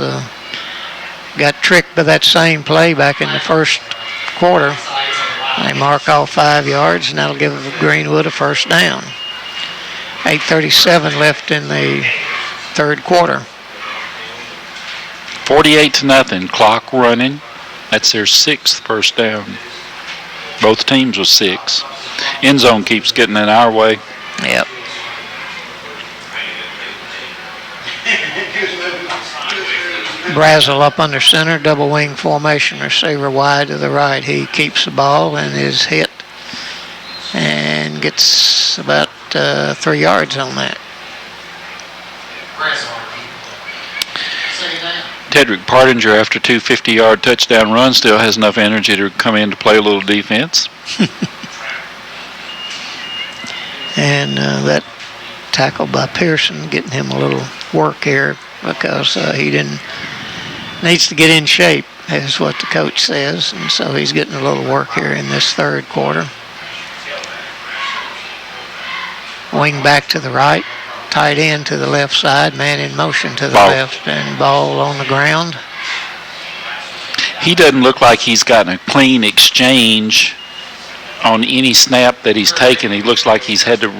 got tricked by that same play back in the first quarter. They mark off 5 yards, and that'll give Greenwood a first down. 8:37 left in the third quarter. 48-0, clock running. That's their 6th first down. Both teams with 6. End zone keeps getting in our way. Yep. Brazel up under center, double wing formation, receiver wide to the right. He keeps the ball and is hit and gets about 3 yards on that. Tedrick Partinger, after 2 50-yard touchdown runs, still has enough energy to come in to play a little defense. And that tackle by Pearson, getting him a little work here because he needs to get in shape, is what the coach says, and so he's getting a little work here in this third quarter. Wing back to the right, tight end to the left side, man in motion to the left, and ball on the ground. He doesn't look like he's gotten a clean exchange on any snap that he's taken. He looks like he's had to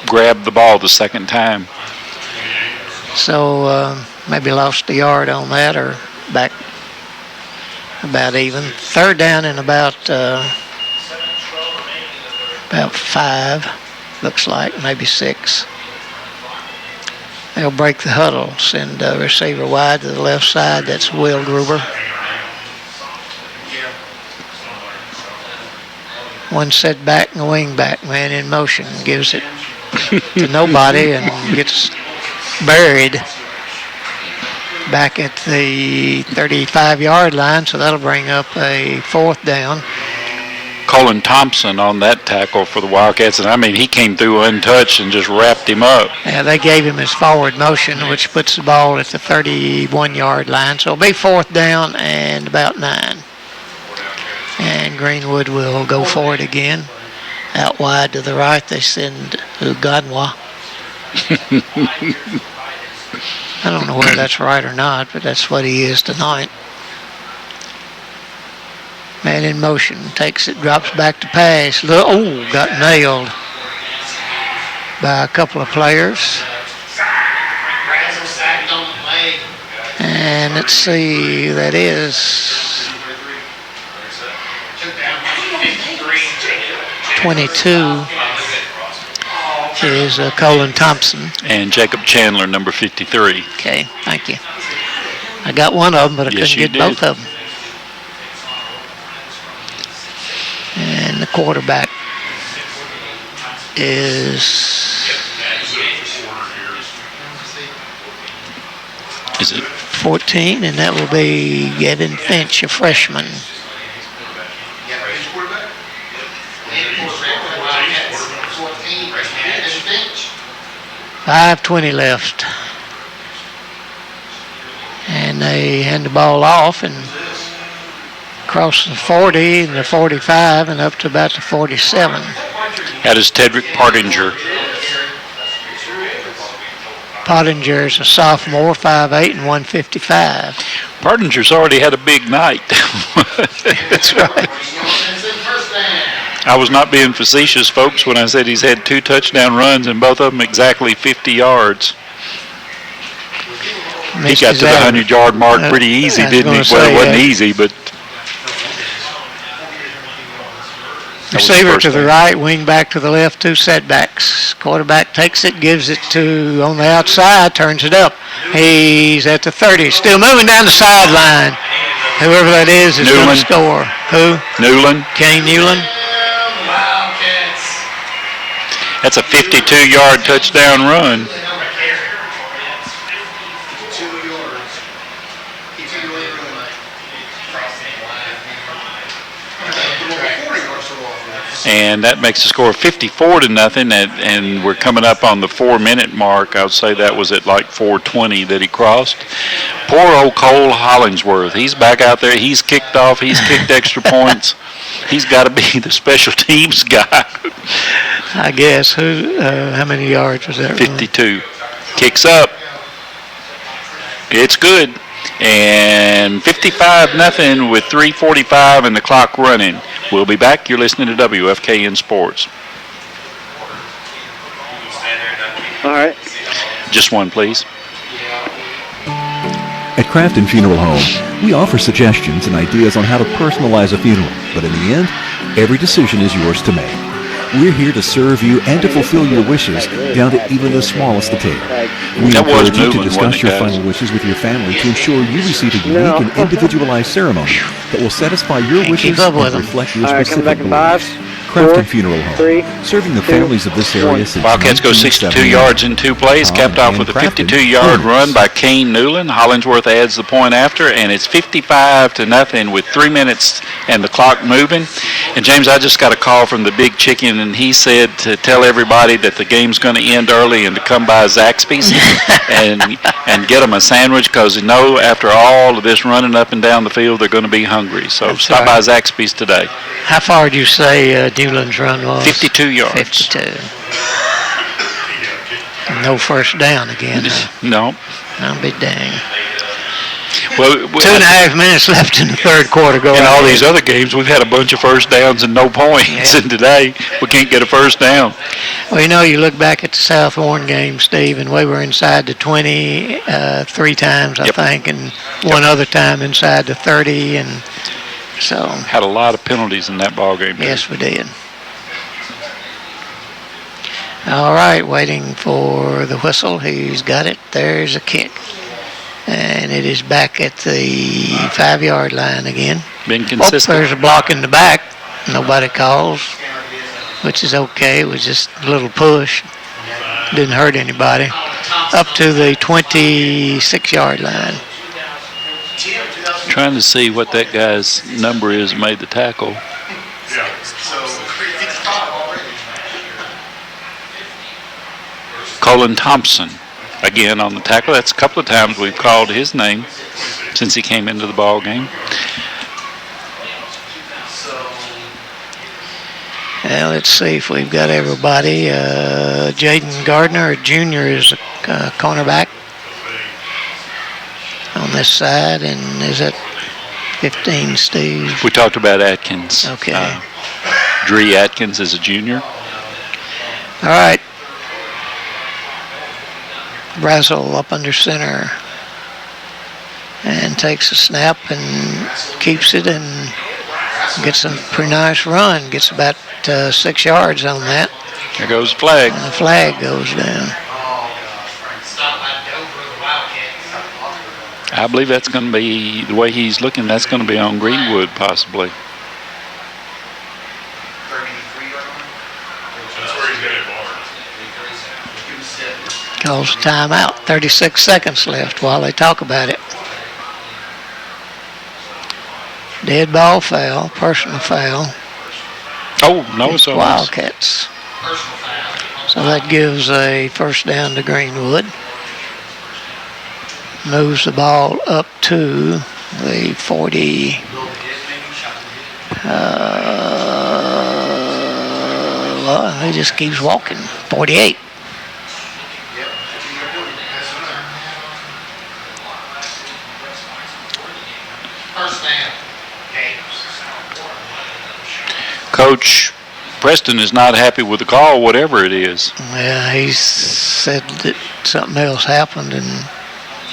grab the ball the second time. So maybe lost a yard on that, or back about even. Third down and about 5, looks like, maybe 6. They'll break the huddle, send the receiver wide to the left side. That's Will Gruber. One set back and a wing back, man in motion, gives it to nobody and gets buried back at the 35-yard line, so that'll bring up a 4th down. Colin Thompson on that tackle for the Wildcats, and I mean, he came through untouched and just wrapped him up. Yeah, they gave him his forward motion, which puts the ball at the 31-yard line, so it'll be 4th down and about 9. And Greenwood will go for it again. Out wide to the right, they send Uganwa. I don't know whether that's right or not, but that's what he is tonight. Man in motion, takes it, drops back to pass. Oh, got nailed by a couple of players. And let's see, that is 22 is Colin Thompson. And Jacob Chandler, number 53. Okay, thank you. I got one of them, but I couldn't get both of them. And the quarterback is it 14, and that will be Gavin Finch, a freshman. 5:20 left. And they hand the ball off and across the 40 and the 45 and up to about the 47. That is Tedrick Partinger. Pottinger is a sophomore, 5'8" and 155. Partinger's already had a big night. That's right. I was not being facetious, folks, when I said he's had 2 touchdown runs and both of them exactly 50 yards. He got to the 100-yard mark pretty easy, didn't he? Well, it wasn't easy, but... Receiver to the right, wing back to the left, 2 setbacks. Quarterback takes it, gives it to on the outside, turns it up. He's at the 30, still moving down the sideline. Whoever that is going to score. Who? Newland. Kane Newland. That's a 52-yard touchdown run. And that makes the score 54-0, and we're coming up on the 4-minute mark. I would say that was at like 4:20 that he crossed. Poor old Cole Hollingsworth. He's back out there. He's kicked off. He's kicked extra points. He's got to be the special teams guy. I guess. How many yards was that? 52. Kicks up. It's good. And 55-0 with 3:45 and the clock running. We'll be back. You're listening to WFKN Sports. All right. Just one, please. At Crafton Funeral Home, we offer suggestions and ideas on how to personalize a funeral. But in the end, every decision is yours to make. We're here to serve you and to fulfill your wishes down to even the smallest detail. We encourage you to discuss your final wishes with your family to ensure you receive a unique and individualized ceremony that will satisfy your wishes and reflect your specific beliefs. Crafton Funeral Home, serving the families of this area since Wildcats go 62 yards in 2 plays, capped off with a 52-yard run by Kane Newland. Hollingsworth adds the point after, and it's 55-0 with 3 minutes and the clock moving. And James, I just got a call from the Big Chicken, and he said to tell everybody that the game's going to end early and to come by Zaxby's and get them a sandwich, because they know after all of this running up and down the field, they're going to be hungry. So That's stop right. by Zaxby's today. How far did you say Newland's run was? 52 yards. 52. No first down again. No. I'll be dang. Well, 2.5 minutes left in the third quarter. In all these other games, we've had a bunch of first downs and no points, and today we can't get a first down. Well, you look back at the South Warren game, Steve, and we were inside the 20 3 times, I think, and one other time inside the 30, and so. Had a lot of penalties in that ball game. Yes, we did. All right, waiting for the whistle. He's got it. There's a kick. And it is back at the 5-yard line again. Been consistent. There's a block in the back. Nobody calls, which is okay. It was just a little push. Didn't hurt anybody. Up to the 26-yard line. Trying to see what that guy's number is made the tackle. Colin Thompson. Again on the tackle. That's a couple of times we've called his name since he came into the ball game. Well, let's see if we've got everybody. Jaden Gardner, Jr. is a cornerback on this side, and is that 15, Steve? We talked about Atkins. Okay. Dree Atkins is a junior. All right. Brazel up under center and takes a snap and keeps it and gets a pretty nice run. Gets about 6 yards on that. There goes the flag. And the flag goes down. I believe that's going to be, the way he's looking, that's going to be on Greenwood possibly. Calls timeout. 36 seconds left while they talk about it. Dead ball foul, personal foul. Oh, no, it's Wildcats. So that gives a first down to Greenwood. Moves the ball up to the 40. Well, he just keeps walking. 48. Coach Preston is not happy with the call, whatever it is. Yeah, he said that something else happened, and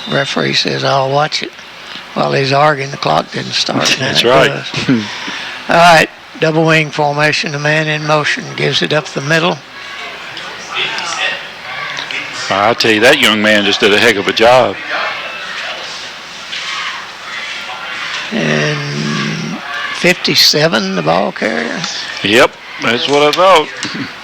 the referee says, I'll watch it. While he's arguing, the clock didn't start. That's right. All right, double wing formation, the man in motion, gives it up the middle. I tell you, that young man just did a heck of a job. And 57, the ball carrier. Yep, that's what I thought.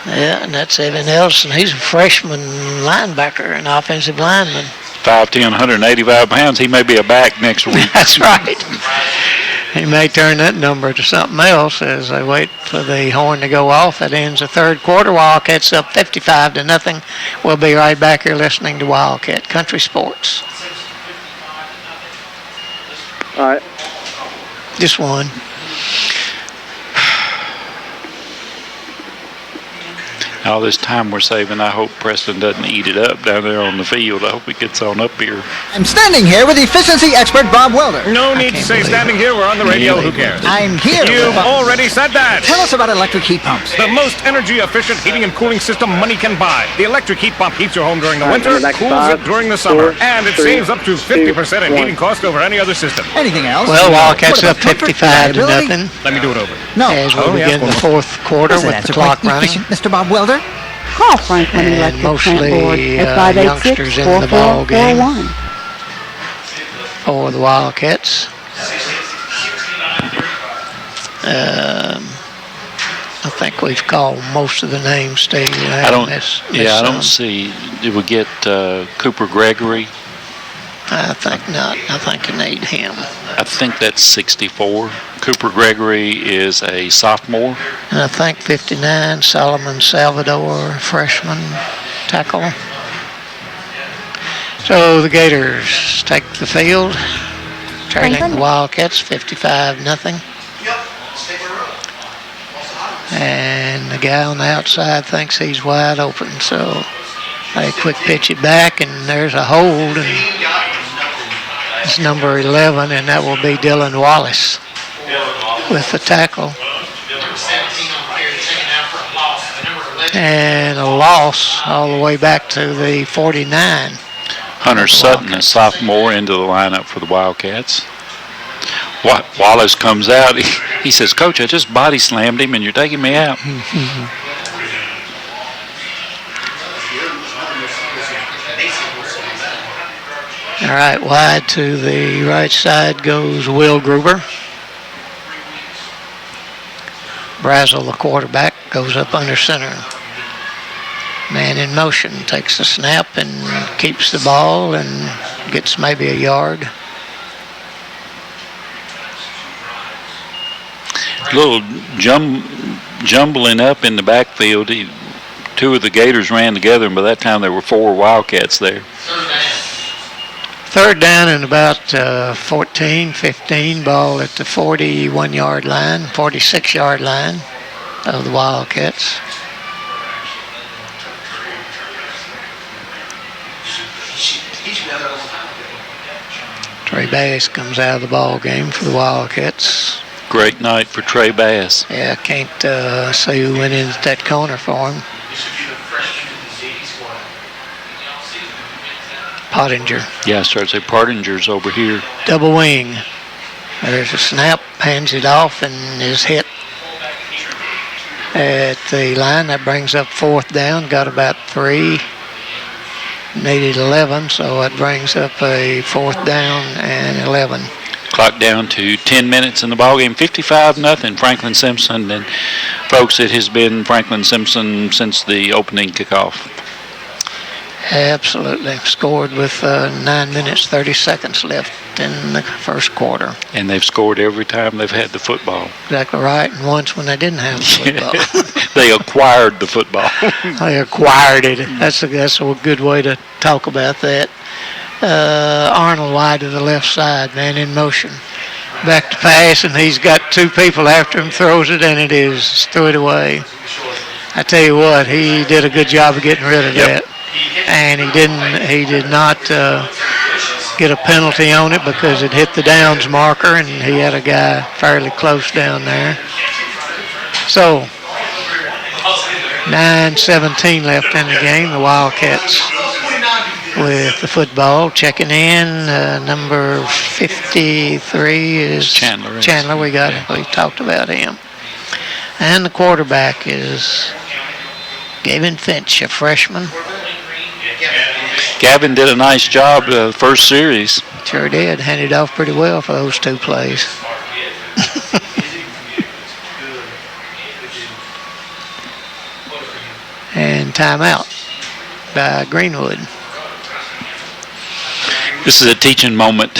Yeah, and that's Evan Nelson. He's a freshman linebacker, an offensive lineman. 5'10", 185 pounds. He may be a back next week. That's right. He may turn that number to something else as they wait for the horn to go off. That ends the third quarter. Wildcats up 55-0. We'll be right back here listening to Wildcat Country Sports. All right. Just one. All this time we're saving, I hope Preston doesn't eat it up down there on the field. I hope he gets on up here. I'm standing here with efficiency expert Bob Welder. No need to say standing here. We're on the radio. Who cares? I'm here. You've already said that. Tell us about electric heat pumps. The most energy-efficient heating and cooling system money can buy. The electric heat pump heats your home during the winter, cools it during the summer, and it saves up to 50% in heating cost over any other system. Anything else? Well, Wildcats up 55-0. Let me do it over. No. As we begin the fourth quarter with the clock running. Mr. Bob Welder? Call Franklin And Electric mostly Plant Board at youngsters in the ball game 586-4441. for the Wildcats. I think we've called most of the names, Steve. I don't see. Did we get Cooper Gregory? I think not. I think you need him. I think that's 64. Cooper Gregory is a sophomore. And I think 59, Solomon Salvador, freshman tackle. So the Gators take the field, trailing the Wildcats 55-0. And the guy on the outside thinks he's wide open, so they quick pitch it back, and there's a hold, and it's number 11, and that will be Dylan Wallace with the tackle. And a loss all the way back to the 49. Hunter Sutton, a sophomore, into the lineup for the Wildcats. Wallace comes out. He says, "Coach, I just body slammed him, and you're taking me out." All right, wide to the right side goes Will Gruber. Brazel, the quarterback, goes up under center. Man in motion, takes the snap and keeps the ball and gets maybe a yard. A little jumbling up in the backfield. Two of the Gators ran together, and by that time there were 4 Wildcats there. Third down and about 14, 15, ball at the 41-yard line, 46-yard line of the Wildcats. Trey Bass comes out of the ball game for the Wildcats. Great night for Trey Bass. Yeah, can't see who went into that corner for him. Pottinger. Yeah, I started to say Pottinger's over here. Double wing. There's a snap, hands it off, and is hit at the line. That brings up 4th down. Got about 3. Needed 11, so it brings up a 4th down and 11. Clock down to 10 minutes in the ballgame. 55-0, Franklin Simpson. And folks, it has been Franklin Simpson since the opening kickoff. Absolutely. Scored with 9 minutes, 30 seconds left in the first quarter. And they've scored every time they've had the football. Exactly right. And once when they didn't have the football. They acquired the football. They acquired it. That's a good way to talk about that. Arnold wide to the left side, man in motion. Back to pass, and he's got 2 people after him, throws it, and it is. Threw it away. I tell you what, he did a good job of getting rid of that. And he did not get a penalty on it because it hit the downs marker, and he had a guy fairly close down there. So 9:17 left in the game. The Wildcats with the football. Checking in, number 53 is Chandler. We talked about him. And the quarterback is Gavin Finch, a freshman. Gavin did a nice job the first series. Sure did. Handed off pretty well for those 2 plays. And timeout by Greenwood. This is a teaching moment.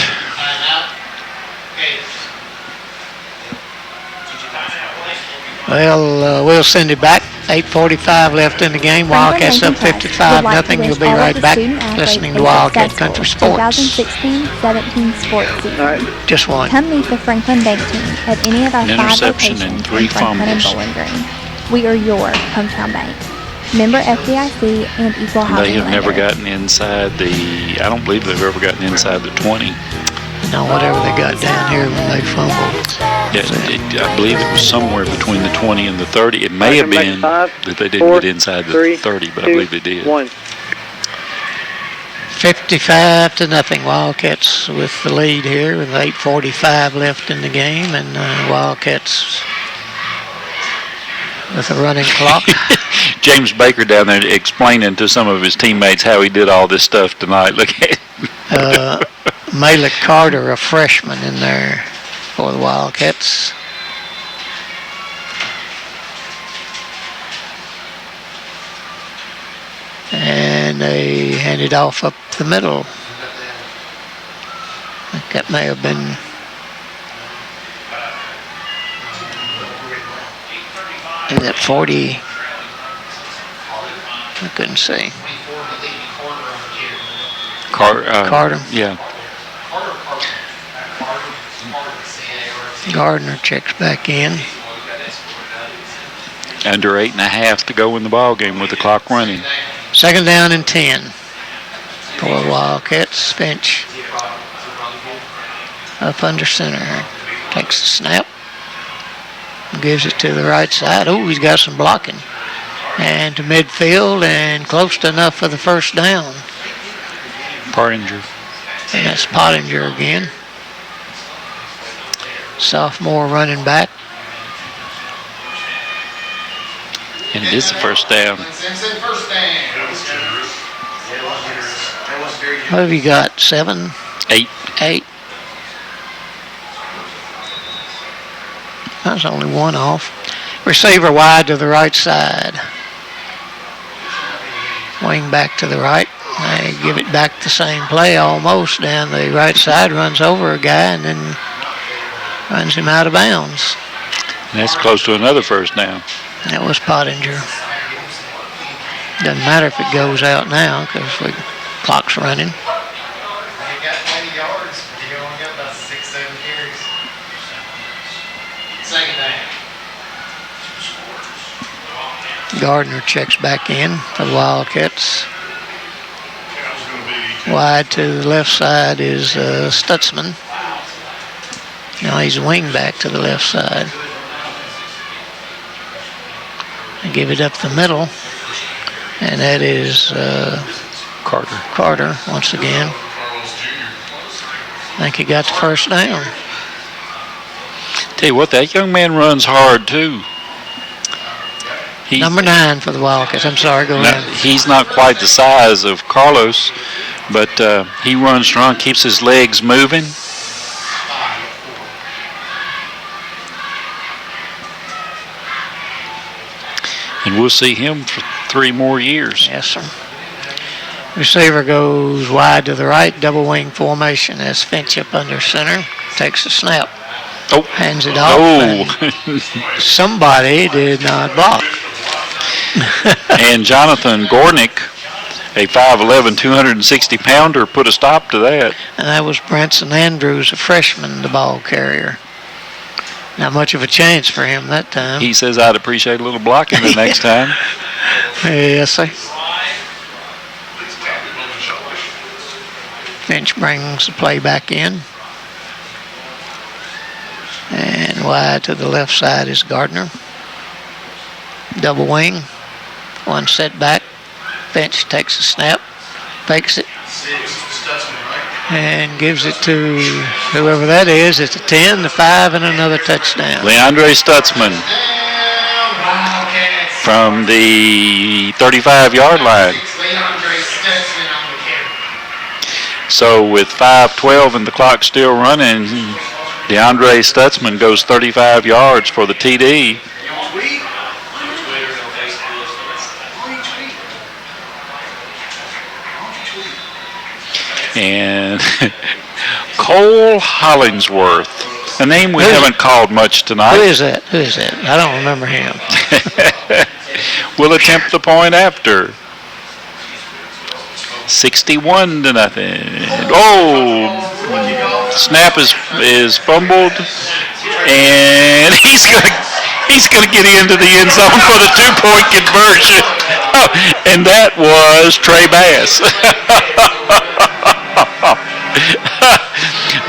Well, we'll send it back. 8:45 left in the game. Wildcats up 55-0. You'll be right back listening to Wildcat Country Sports. 2016-17 sports season. Just one. Come meet the Franklin Bank team at any of our 5 locations and 3 in Franklin and Bowling Green. We are your hometown bank. Member FDIC and equal housing They have lender. never gotten inside I don't believe they've ever gotten inside the 20. No, whatever they got down here when they fumbled. I believe it was somewhere between the 20 and the 30. It may have been that they didn't get inside the 30, but I believe they did. 55-0. Wildcats with the lead here with 8:45 left in the game, and Wildcats with a running clock. James Baker down there explaining to some of his teammates how he did all this stuff tonight. Look at Malik Carter, a freshman in there for the Wildcats. And they handed off up the middle. I think that may have been maybe that 40. I couldn't see. Carter. Yeah. Gardner checks back in. Under 8.5 to go in the ball game with the clock running. 2nd down and 10 for the Wildcats. Finch up under center. Takes the snap. Gives it to the right side. Oh, he's got some blocking. And to midfield and close to enough for the first down. Pottinger. And that's Pottinger again. Sophomore running back. And it is the first down. What have you got? 7? 8. 8. That's only one off. Receiver wide to the right side. Wing back to the right. They give it back the same play almost down the right side. Runs over a guy and then runs him out of bounds. And that's close to another first down. That was Pottinger. Doesn't matter if it goes out now because the clock's running. Gardner checks back in for the Wildcats. Wide to the left side is Stutzman. Now he's a wing back to the left side. They give it up the middle. And that is Carter. Carter once again. I think he got the first down. Tell you what, that young man runs hard too. Number 9 for the Wildcats. I'm sorry, go ahead. He's not quite the size of Carlos, but he runs strong, keeps his legs moving. And we'll see him for 3 more years. Yes, sir. Receiver goes wide to the right, double wing formation as Finch up under center. Takes the snap. Oh. Hands it off. Oh. Somebody did not block. And Jonathan Gornick, a 5'11", 260-pounder, put a stop to that. And that was Branson Andrews, a freshman, the ball carrier. Not much of a chance for him that time. He says I'd appreciate a little blocking the next time. Yes, sir. Finch brings the play back in. And wide to the left side is Gardner. Double wing. One set back. Finch takes a snap. Fakes it. And gives it to whoever that is. It's a 10, the 5, and another touchdown. Leandre Stutzman from the 35-yard line. So with 5:12 and the clock still running, DeAndre Stutzman goes 35 yards for the TD. And Cole Hollingsworth, a name we haven't called much tonight. Who is that? Who is that? I don't remember him. We'll attempt the point after. 61-0. Oh, snap is fumbled, and he's gonna get into the end zone for the 2-point conversion. Oh, and that was Trey Bass.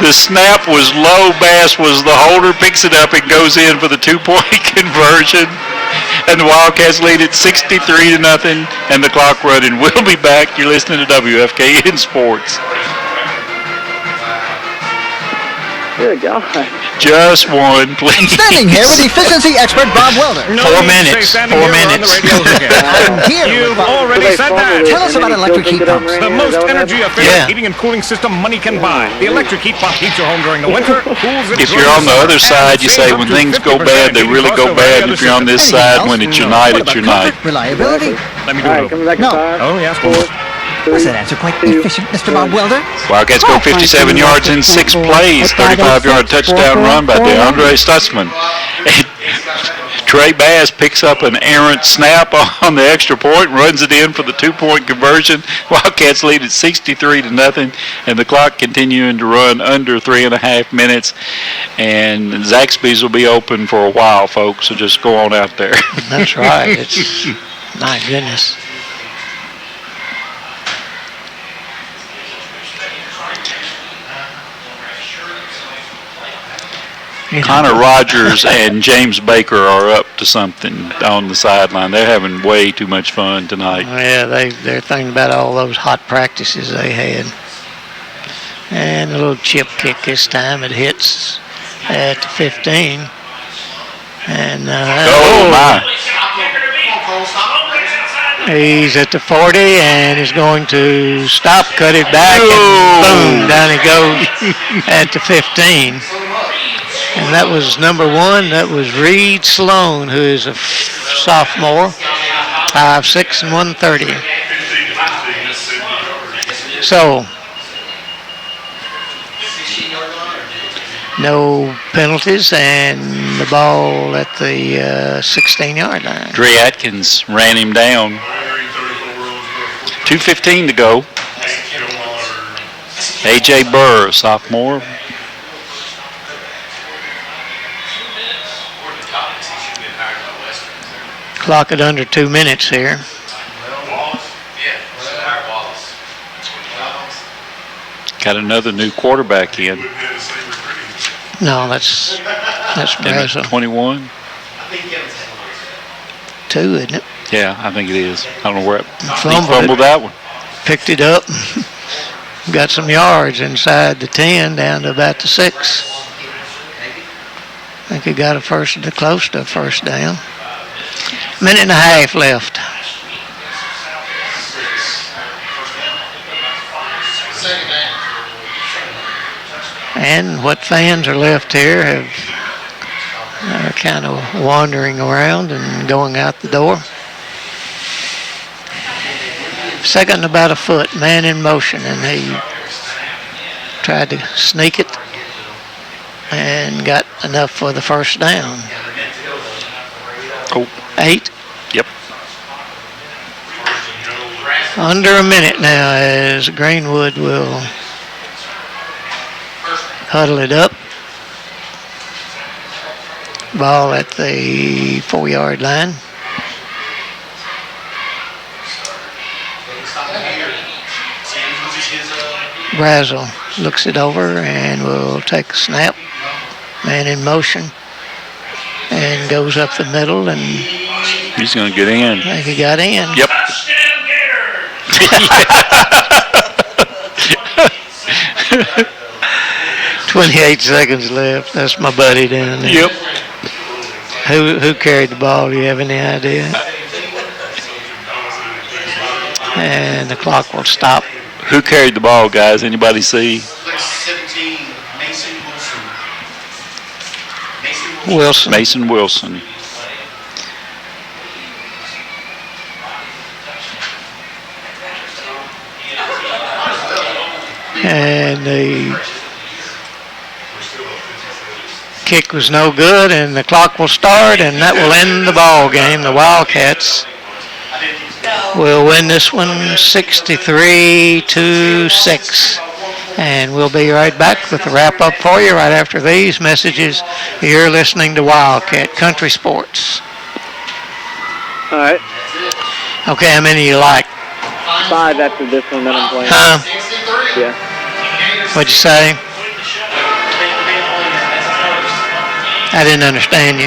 The snap was low. Bass was the holder, picks it up and goes in for the 2-point conversion. And the Wildcats lead it 63-0, and the clock running. We'll be back. You're listening to WFKN Sports. Good God. Just one, please. I'm standing here with efficiency expert Bob Welder. 4 minutes. 4 minutes. I'm here. You've already said that. Tell us about electric heat pumps. The most energy-efficient heating and cooling system money can buy. The electric heat pump heats your home during the winter, cools it If during you're on the summer, other and side, you say saves when up to things go 50% bad, they heating really cost go over any bad. other If you're on this system. side, when it's your night, it's your night. Reliability? Let me do All it. right, coming back in No. 5, I only asked 4, one. Was that answer quite efficient, Mr. Bob Welder? Wildcats go 57 yards in 6 plays. 35-yard touchdown run by DeAndre Stutzman. Trey Bass picks up an errant snap on the extra point, runs it in for the 2-point conversion. Wildcats lead at 63-0, and the clock continuing to run under 3.5 minutes. And Zaxby's will be open for a while, folks, so just go on out there. That's right. It's, my goodness. Connor Rogers and James Baker are up to something on the sideline. They're having way too much fun tonight. Yeah, they're thinking about all those hot practices they had. And a little chip kick this time. It hits at the 15. And my. He's at the 40 and is going to stop, cut it back, and boom, down he goes at the 15. And that was number 1. That was Reed Sloan, who is a sophomore, 5'6" and 130. So, no penalties and the ball at the 16-yard line. Dre Atkins ran him down. 2:15 to go. A.J. Burr, sophomore. Clock at under 2 minutes here. Got another new quarterback in. No, that's Brazil. 21. 2, isn't it? Yeah, I think it is. I don't know where he Fumbled fumbled that one. Picked it up. Got some yards inside the 10 down to about the 6. I think he got close to a first down. Minute and a half left. And what fans are left here are kind of wandering around and going out the door. Second and about a foot, man in motion, and he tried to sneak it and got enough for the first down. Cool. 8. Yep. Under a minute now as Greenwood will huddle it up. Ball at the 4-yard line. Brazil looks it over and will take a snap. Man in motion. And goes up the middle and he's going to get in. I think he got in. Yep. 28 seconds left. That's my buddy down there. Yep. Who carried the ball? Do you have any idea? And the clock will stop. Who carried the ball, guys? Anybody see? 17, Mason Wilson. Mason Wilson. And the kick was no good, and the clock will start, and that will end the ball game. The Wildcats will win this one 63-6. And we'll be right back with the wrap-up for you right after these messages. You're listening to Wildcat Country Sports. All right. Okay, how many you like? 5 after this one that I'm playing. Huh? Yeah. What'd you say? I didn't understand you.